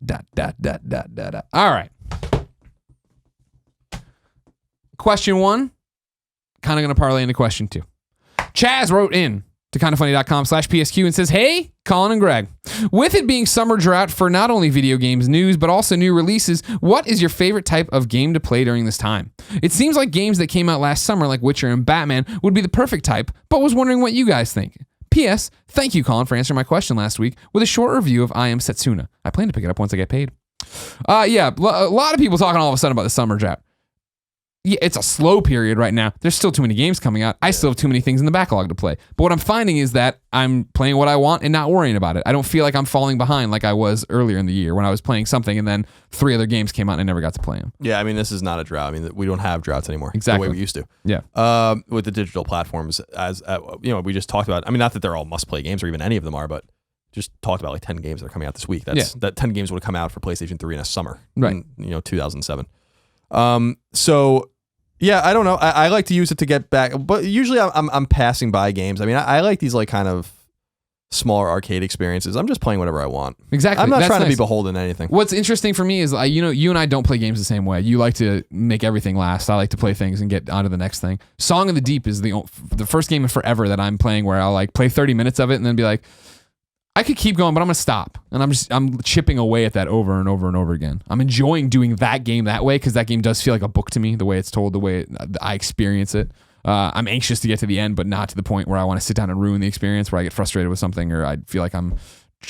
Dot, dot, dot, dot, dot, dot. All right. Question 1. Kind of going to parlay into question 2. Chaz wrote in to kindafunny.com/PSQ and says, hey, Colin and Greg, with it being summer drought for not only video games news, but also new releases, what is your favorite type of game to play during this time? It seems like games that came out last summer, like Witcher and Batman, would be the perfect type, but was wondering what you guys think. P.S. Thank you, Colin, for answering my question last week with a short review of I Am Setsuna. I plan to pick it up once I get paid. Yeah, a lot of people talking all of a sudden about the summer drought. Yeah, it's a slow period right now. There's still too many games coming out. I still have too many things in the backlog to play. But what I'm finding is that I'm playing what I want and not worrying about it. I don't feel like I'm falling behind like I was earlier in the year when I was playing something and then 3 other games came out and I never got to play them. Yeah, I mean, this is not a drought. I mean, we don't have droughts anymore. Exactly. The way we used to. Yeah. With the digital platforms, as we just talked about. I mean, not that they're all must-play games or even any of them are, but just talked about like 10 games that are coming out this week. That 10 games would have come out for PlayStation 3 in a summer. Right. In 2007. So... yeah, I don't know. I like to use it to get back, but usually I'm passing by games. I mean, I like these like kind of smaller arcade experiences. I'm just playing whatever I want. Exactly. I'm not trying to be nice. beholden to anything. What's interesting for me is, you and I don't play games the same way. You like to make everything last. I like to play things and get on to the next thing. Song of the Deep is the first game in forever that I'm playing where I'll like play 30 minutes of it and then be like, I could keep going, but I'm gonna stop. And I'm chipping away at that over and over and over again. I'm enjoying doing that game that way because that game does feel like a book to me, the way it's told, the way I experience it. I'm anxious to get to the end, but not to the point where I want to sit down and ruin the experience, where I get frustrated with something or I feel like I'm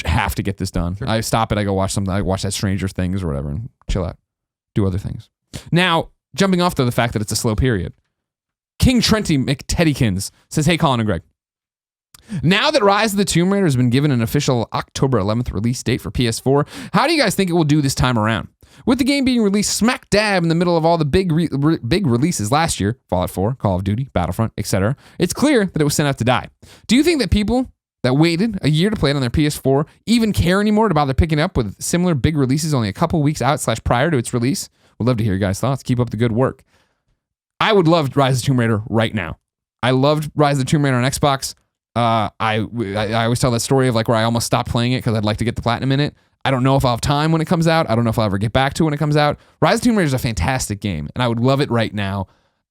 have to get this done. Sure. I stop it, I go watch something, I watch that Stranger Things or whatever and chill out, do other things. Now, jumping off to the fact that it's a slow period, King Trenty McTeddykins says, hey, Colin and Greg. Now that Rise of the Tomb Raider has been given an official October 11th release date for PS4, how do you guys think it will do this time around? With the game being released smack dab in the middle of all the big releases last year, Fallout 4, Call of Duty, Battlefront, etc., it's clear that it was sent out to die. Do you think that people that waited a year to play it on their PS4 even care anymore about they're picking up with similar big releases only a couple weeks out / prior to its release? We'd love to hear your guys' thoughts. Keep up the good work. I would love Rise of the Tomb Raider right now. I loved Rise of the Tomb Raider on Xbox. I always tell that story of like where I almost stopped playing it because I'd like to get the platinum in it. I don't know if I'll have time when it comes out. I don't know if I'll ever get back to it when it comes out. Rise of the Tomb Raider is a fantastic game, and I would love it right now.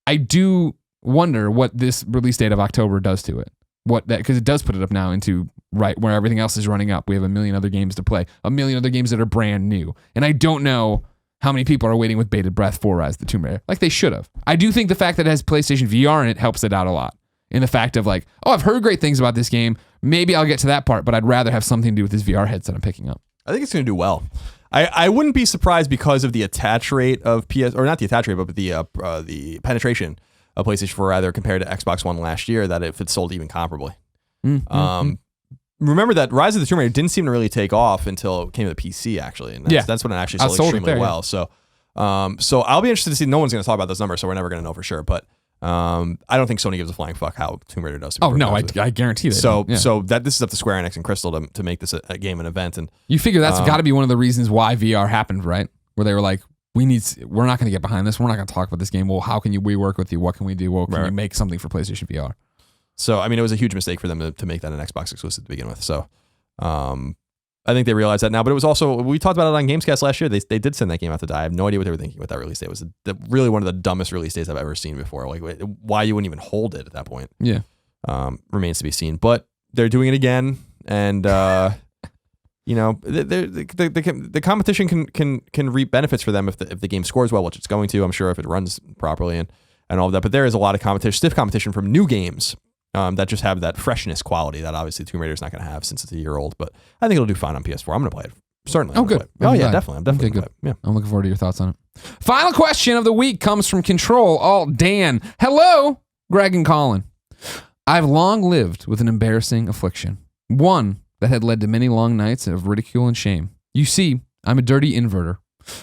I do wonder what this release date of October does to it. Because it does put it up now into right where everything else is running up. We have a million other games to play, a million other games that are brand new, and I don't know how many people are waiting with bated breath for Rise of the Tomb Raider, like they should have. I do think the fact that it has PlayStation VR in it helps it out a lot. In the fact of like, oh, I've heard great things about this game. Maybe I'll get to that part, but I'd rather have something to do with this VR headset I'm picking up. I think it's going to do well. I wouldn't be surprised because of the attach rate of or not the attach rate, but the penetration of PlayStation 4 rather compared to Xbox One last year, that if it sold even comparably. Remember that Rise of the Tomb Raider didn't seem to really take off until it came to the PC, actually. And that's when it actually sold extremely well. Yeah. So I'll be interested to see. No one's going to talk about those numbers, so we're never going to know for sure. But I don't think Sony gives a flying fuck how Tomb Raider does. Oh no, I guarantee that. So that this is up to Square Enix and Crystal to make this a game an event. And you figure that's got to be one of the reasons why VR happened, right? Where they were like, we're not going to get behind this. We're not going to talk about this game. Well, how can we work with you? What can we do? Well, can you make something for PlayStation VR? So I mean, it was a huge mistake for them to make that an Xbox exclusive to begin with. So I think they realize that now, but it was also, we talked about it on Gamescast last year. They did send that game out to die. I have no idea what they were thinking with that release date. It was really one of the dumbest release dates I've ever seen before. Like, why you wouldn't even hold it at that point? Yeah. Remains to be seen. But they're doing it again, and the competition can reap benefits for them if the game scores well, which it's going to. I'm sure if it runs properly and all of that. But there is a lot of stiff competition from new games. That just have that freshness quality that obviously Tomb Raider is not going to have since it's a year old, but I think it'll do fine on PS4. I'm going to play it. Certainly. Oh, good. Oh, yeah, definitely. I'm definitely good. Play it. Yeah. I'm looking forward to your thoughts on it. Final question of the week comes from Control Alt Dan. Hello, Greg and Colin. I've long lived with an embarrassing affliction. One that had led to many long nights of ridicule and shame. You see, I'm a dirty inverter.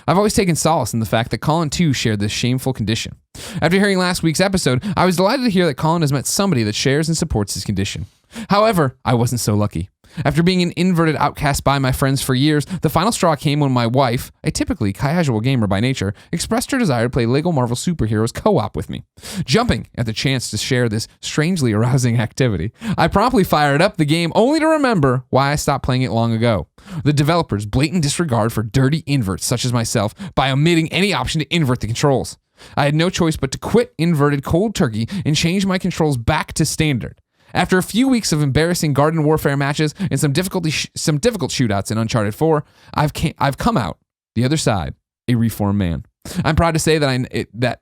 I've always taken solace in the fact that Colin too shared this shameful condition. After hearing last week's episode, I was delighted to hear that Colin has met somebody that shares and supports his condition. However, I wasn't so lucky. After being an inverted outcast by my friends for years, the final straw came when my wife, a typically casual gamer by nature, expressed her desire to play LEGO Marvel Superheroes co-op with me. Jumping at the chance to share this strangely arousing activity, I promptly fired up the game only to remember why I stopped playing it long ago. The developer's blatant disregard for dirty inverts such as myself by omitting any option to invert the controls. I had no choice but to quit inverted cold turkey and change my controls back to standard. After a few weeks of embarrassing garden warfare matches and some difficult shootouts in Uncharted 4, I've come out the other side a reformed man. I'm proud to say that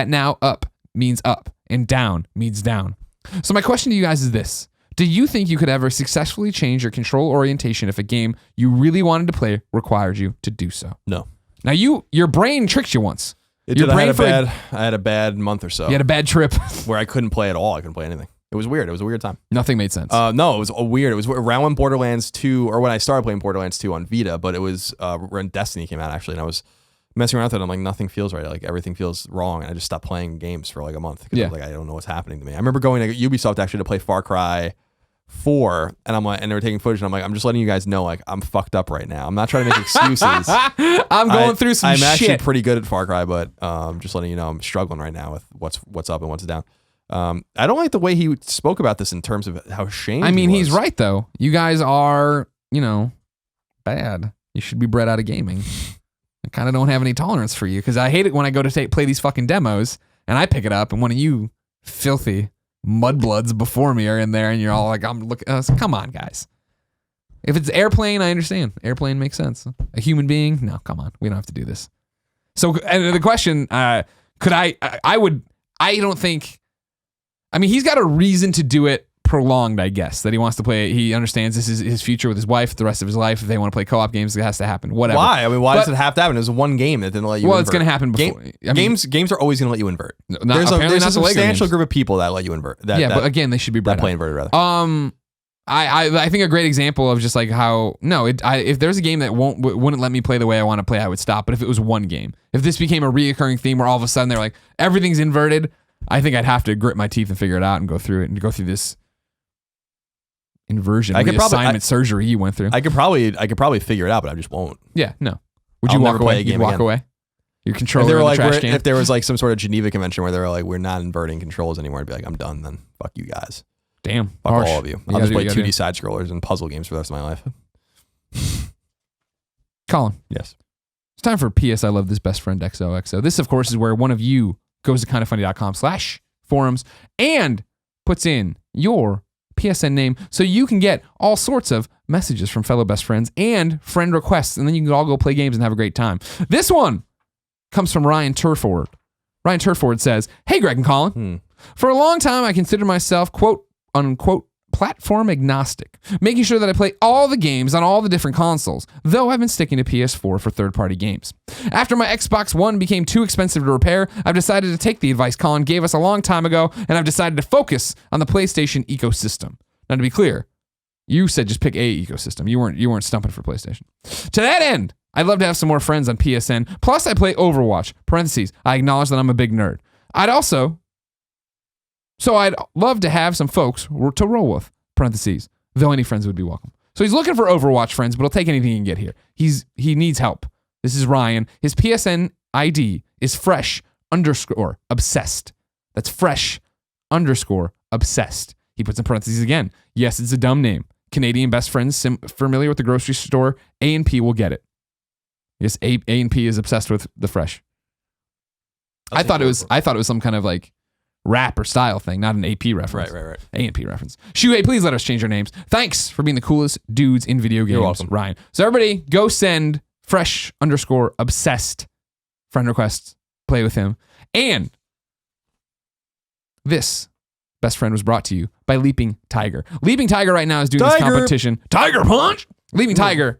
now up means up and down means down. So my question to you guys is this: do you think you could ever successfully change your control orientation if a game you really wanted to play required you to do so? No. Now your brain tricked you once. I had a bad month or so. You had a bad trip where I couldn't play at all. I couldn't play anything. It was weird. It was a weird time. Nothing made sense. No, it was weird. It was around when Borderlands 2, or when I started playing Borderlands 2 on Vita, but it was when Destiny came out, actually, and I was messing around with it. I'm like, nothing feels right. Like, everything feels wrong, and I just stopped playing games for like a month. Yeah. I was like, I don't know what's happening to me. I remember going to Ubisoft actually to play Far Cry 4, and I'm like, and they were taking footage, and I'm like, I'm just letting you guys know, like, I'm fucked up right now. I'm not trying to make excuses. I'm going through some shit. I'm actually pretty good at Far Cry, but just letting you know, I'm struggling right now with what's up and what's down. I don't like the way he spoke about this in terms of how ashamed I mean, he was. he's right, though. You guys are, bad. You should be bred out of gaming. I kind of don't have any tolerance for you because I hate it when I go to play these fucking demos and I pick it up and one of you filthy mudbloods before me are in there and you're all like, I'm looking. Come on, guys. If it's Airplane, I understand. Airplane makes sense. A human being? No, come on. We don't have to do this. So, and the question, could I don't think. I mean, he's got a reason to do it prolonged, I guess, that he wants to play. He understands this is his future with his wife, the rest of his life. If they want to play co-op games, it has to happen. Whatever. Why? I mean, why does it have to happen? It was one game that didn't let you invert. Well, it's going to happen before. Games are always going to let you invert. There's a substantial group of people that let you invert. But again, they should be bred that play out. inverted, rather. I think a great example of just like how, if there's a game that wouldn't let me play the way I want to play, I would stop. But if it was one game, if this became a reoccurring theme where all of a sudden they're like, everything's inverted, I think I'd have to grit my teeth and figure it out and go through it and go through this inversion reassignment surgery you went through. I could probably figure it out, but I just won't. Yeah, no. Would you walk away? You'd walk away? Your controller in the trash can? If there was like some sort of Geneva Convention where they were like, we're not inverting controls anymore, I'd be like, I'm done then. Fuck you guys. Damn. Fuck all of you. I'll just play 2D side scrollers and puzzle games for the rest of my life. Colin. Yes. It's time for PS I Love This Best Friend XOXO. This, of course, is where one of you goes to kindoffunny.com/forums and puts in your PSN name so you can get all sorts of messages from fellow best friends and friend requests, and then you can all go play games and have a great time. This one comes from Ryan Turford. Ryan Turford says, "Hey, Greg and Colin. For a long time, I considered myself, quote, unquote, platform agnostic, making sure that I play all the games on all the different consoles, though I've been sticking to PS4 for third-party games. After my Xbox One became too expensive to repair, I've decided to take the advice Colin gave us a long time ago, and I've decided to focus on the PlayStation ecosystem." Now, to be clear, you said just pick a ecosystem. You weren't stumping for PlayStation. To that end, I'd love to have some more friends on PSN. Plus, I play Overwatch. Parentheses, I acknowledge that I'm a big nerd. I'd love to have some folks to roll with, parentheses, though any friends would be welcome. So he's looking for Overwatch friends, but he'll take anything he can get here. He needs help. This is Ryan. His PSN ID is fresh_obsessed. That's fresh_obsessed. He puts in parentheses again. Yes, it's a dumb name. Canadian best friends familiar with the grocery store A&P will get it. Yes, A&P is obsessed with the fresh. I thought it was some kind of like rap or style thing, not an AP reference. Right. A&P reference. Shuhei, please let us change our names. Thanks for being the coolest dudes in video games. You're welcome. Ryan. So everybody go send fresh_obsessed friend requests. Play with him. And this best friend was brought to you by Leaping Tiger. Leaping Tiger right now is doing this competition. Tiger Punch! Leaping Tiger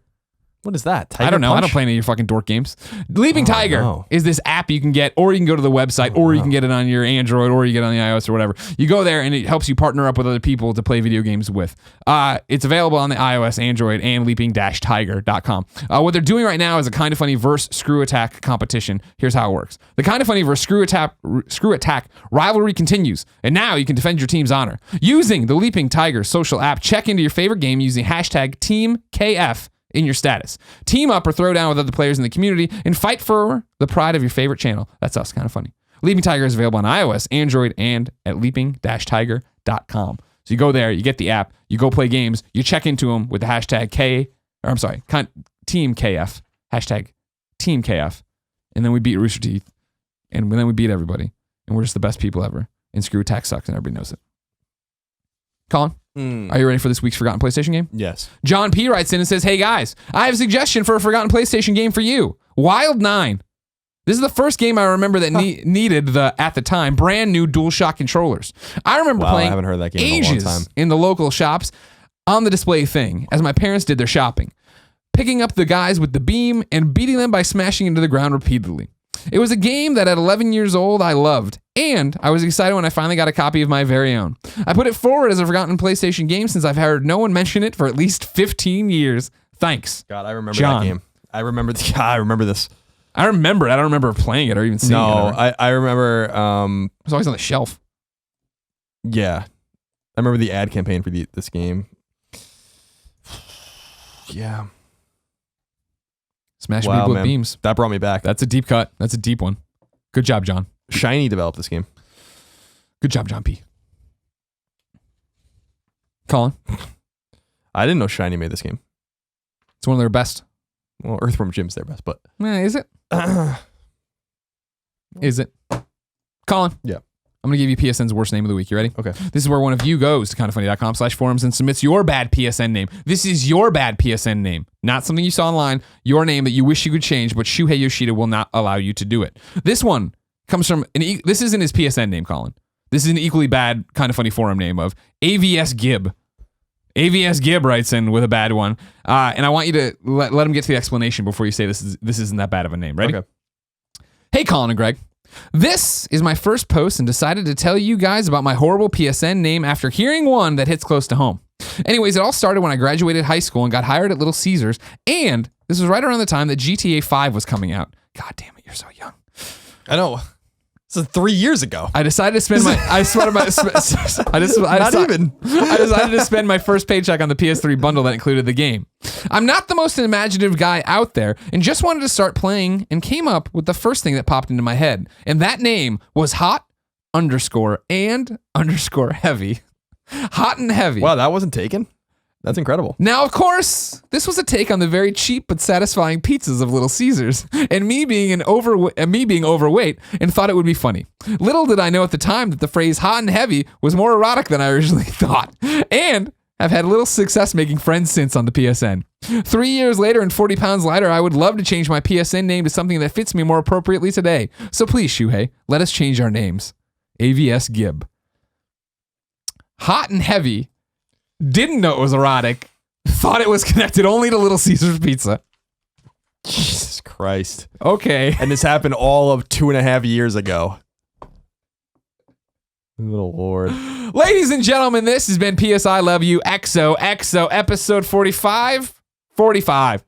What is that? I don't know. Punch? I don't play any of your fucking dork games. Leaping Tiger no. is this app you can get, or you can go to the website, or you can get it on your Android, or you get it on the iOS or whatever. You go there and it helps you partner up with other people to play video games with. It's available on the iOS, Android, and leaping-tiger.com. What they're doing right now is a Kind of Funny versus Screw Attack competition. Here's how it works. The Kind of Funny versus Screw Attack rivalry continues, and now you can defend your team's honor. Using the Leaping Tiger social app, check into your favorite game using hashtag TeamKF in your status. Team up or throw down with other players in the community and fight for the pride of your favorite channel. That's us, Kind of Funny. Leaping Tiger is available on iOS, Android, and at leaping-tiger.com. So you go there, you get the app, you go play games, you check into them with the hashtag Team KF, hashtag Team KF, and then we beat Rooster Teeth, and then we beat everybody, and we're just the best people ever. And Screw Attack sucks, and everybody knows it. Colin? Are you ready for this week's Forgotten PlayStation game? Yes. John P. writes in and says, hey guys, I have a suggestion for a Forgotten PlayStation game for you. Wild 9. This is the first game I remember that needed the, at the time, brand new DualShock controllers. I remember playing I haven't heard that game ages in a long time. in the local shops on the display thing as my parents did their shopping, picking up the guys with the beam and beating them by smashing into the ground repeatedly. It was a game that at 11 years old I loved, and I was excited when I finally got a copy of my very own. I put it forward as a Forgotten PlayStation game since I've heard no one mention it for at least 15 years. Thanks. God, I remember John. that game. I remember this. I remember it. I don't remember playing it or even seeing it. No, I remember. It was always on the shelf. Yeah, I remember the ad campaign for this game. Yeah. Smash people with man. beams. That brought me back. That's a deep cut. That's a deep one. Good job, John. Shiny developed this game. Good job, John P. Colin? I didn't know Shiny made this game. It's one of their best. Well, Earthworm Jim's their best, but Is it? Is it? Colin? Yeah. I'm going to give you PSN's worst name of the week. You ready? Okay. This is where one of you goes to kindoffunny.com/forums and submits your bad PSN name. This is your bad PSN name, not something you saw online, your name that you wish you could change, but Shuhei Yoshida will not allow you to do it. This one comes from, this isn't his PSN name, Colin. This is an equally bad Kind of Funny forum name of AVS Gibb. AVS Gibb writes in with a bad one, and I want you to let him get to the explanation before you say this isn't that bad of a name. Ready? Okay. Hey, Colin and Greg. This is my first post and decided to tell you guys about my horrible PSN name after hearing one that hits close to home. Anyways, it all started when I graduated high school and got hired at Little Caesars, and this was right around the time that GTA 5 was coming out. God damn it, you're so young. I know. This is 3 years ago. I decided to spend I decided to spend my first paycheck on the PS3 bundle that included the game. I'm not the most imaginative guy out there and just wanted to start playing and came up with the first thing that popped into my head. And that name was Hot _ Heavy. Hot and Heavy. Wow, that wasn't taken? That's incredible. Now, of course, this was a take on the very cheap but satisfying pizzas of Little Caesars, and me being overweight and thought it would be funny. Little did I know at the time that the phrase hot and heavy was more erotic than I originally thought, and I've had little success making friends since on the PSN. 3 years later and 40 pounds lighter, I would love to change my PSN name to something that fits me more appropriately today. So please, Shuhei, let us change our names. AVS Gibb. Hot and Heavy. Didn't know it was erotic, thought it was connected only to Little Caesars Pizza. Jesus Christ. Okay. And this happened all of 2.5 years ago. Little Lord. Ladies and gentlemen, this has been PS I Love You XOXO episode 45.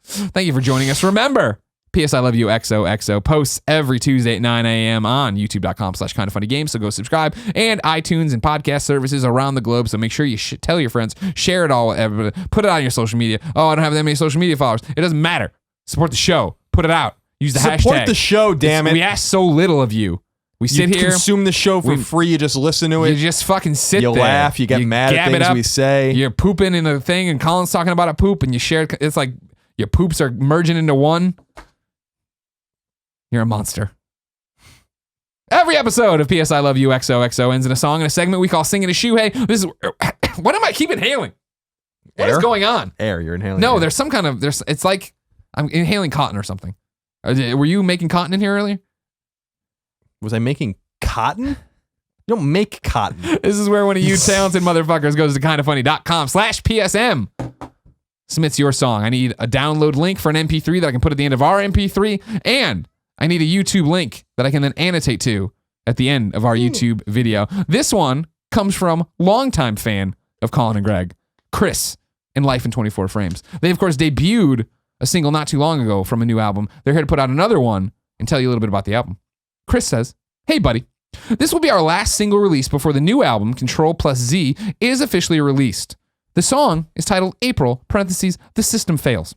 Thank you for joining us. Remember, PS I Love You XOXO posts every Tuesday at 9 a.m. on youtube.com/kindoffunnygames. So go subscribe, and iTunes and podcast services around the globe. So make sure you tell your friends, share it all, everybody, put it on your social media. Oh, I don't have that many social media followers. It doesn't matter. Support the show. Put it out. Use the hashtag. Support the show, damn it. We ask so little of you. We sit here. Consume the show for free. You just listen to it. You just fucking sit there. You laugh. You get mad at things we say. You're pooping in the thing, and Colin's talking about a poop, and you share it. It's like your poops are merging into one. You're a monster. Every episode of PS I Love You XOXO ends in a song and a segment we call Singing to Shuhei. This is what am I keep inhaling? What is going on? Air. You're inhaling. No, air. there's some kind of it's like I'm inhaling cotton or something. Were you making cotton in here earlier? Was I making cotton? You don't make cotton. This is where one of you talented motherfuckers goes to kindoffunny.com/PSM. submits your song. I need a download link for an MP3 that I can put at the end of our MP3, and I need a YouTube link that I can then annotate to at the end of our YouTube video. This one comes from longtime fan of Colin and Greg, Chris, in Life in 24 Frames. They, of course, debuted a single not too long ago from a new album. They're here to put out another one and tell you a little bit about the album. Chris says, "Hey, buddy. This will be our last single release before the new album, Control Plus Z, is officially released. The song is titled April, parentheses, The System Fails.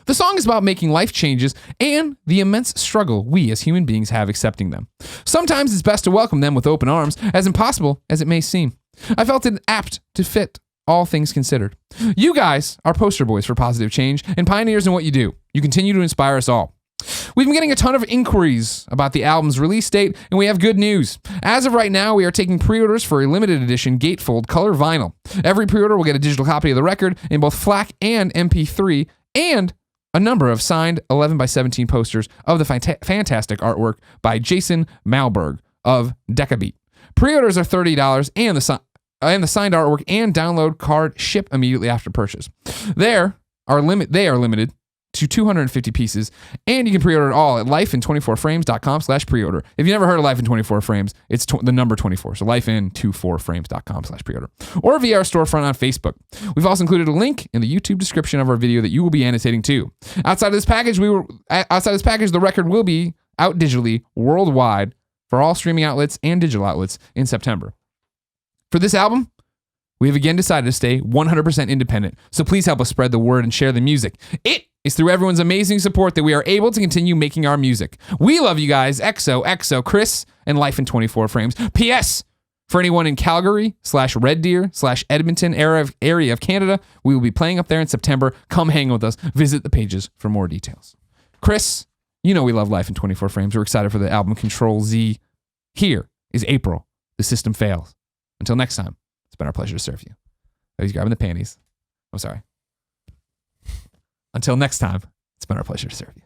The song is about making life changes and the immense struggle we as human beings have accepting them. Sometimes it's best to welcome them with open arms, as impossible as it may seem. I felt it apt to fit, all things considered. You guys are poster boys for positive change and pioneers in what you do. You continue to inspire us all. We've been getting a ton of inquiries about the album's release date, and we have good news. As of right now, we are taking pre-orders for a limited edition gatefold color vinyl. Every pre-order will get a digital copy of the record in both FLAC and MP3, and a number of signed 11x17 posters of the fantastic artwork by Jason Malberg of Decabeat. Pre-orders are $30, and the signed artwork and download card ship immediately after purchase. They are limited to 250 pieces, and you can pre-order it all at lifein24frames.com/preorder. If you never heard of Life in 24 Frames, it's the number 24, so lifein24frames.com/preorder, or via our storefront on Facebook. We've also included a link in the YouTube description of our video that you will be annotating to. Outside of this package, the record will be out digitally worldwide for all streaming outlets and digital outlets in September. For this album, we have again decided to stay 100% independent, so please help us spread the word and share the music. It is through everyone's amazing support that we are able to continue making our music. We love you guys, XOXO, Chris, and Life in 24 Frames. P.S. For anyone in Calgary /Red Deer /Edmonton area of Canada, we will be playing up there in September. Come hang with us. Visit the pages for more details. Chris, you know we love Life in 24 Frames. We're excited for the album Control Z. Here is April. The System Fails. Until next time, it's been our pleasure to serve you. Oh, he's grabbing the panties. I'm sorry. Until next time, it's been our pleasure to serve you.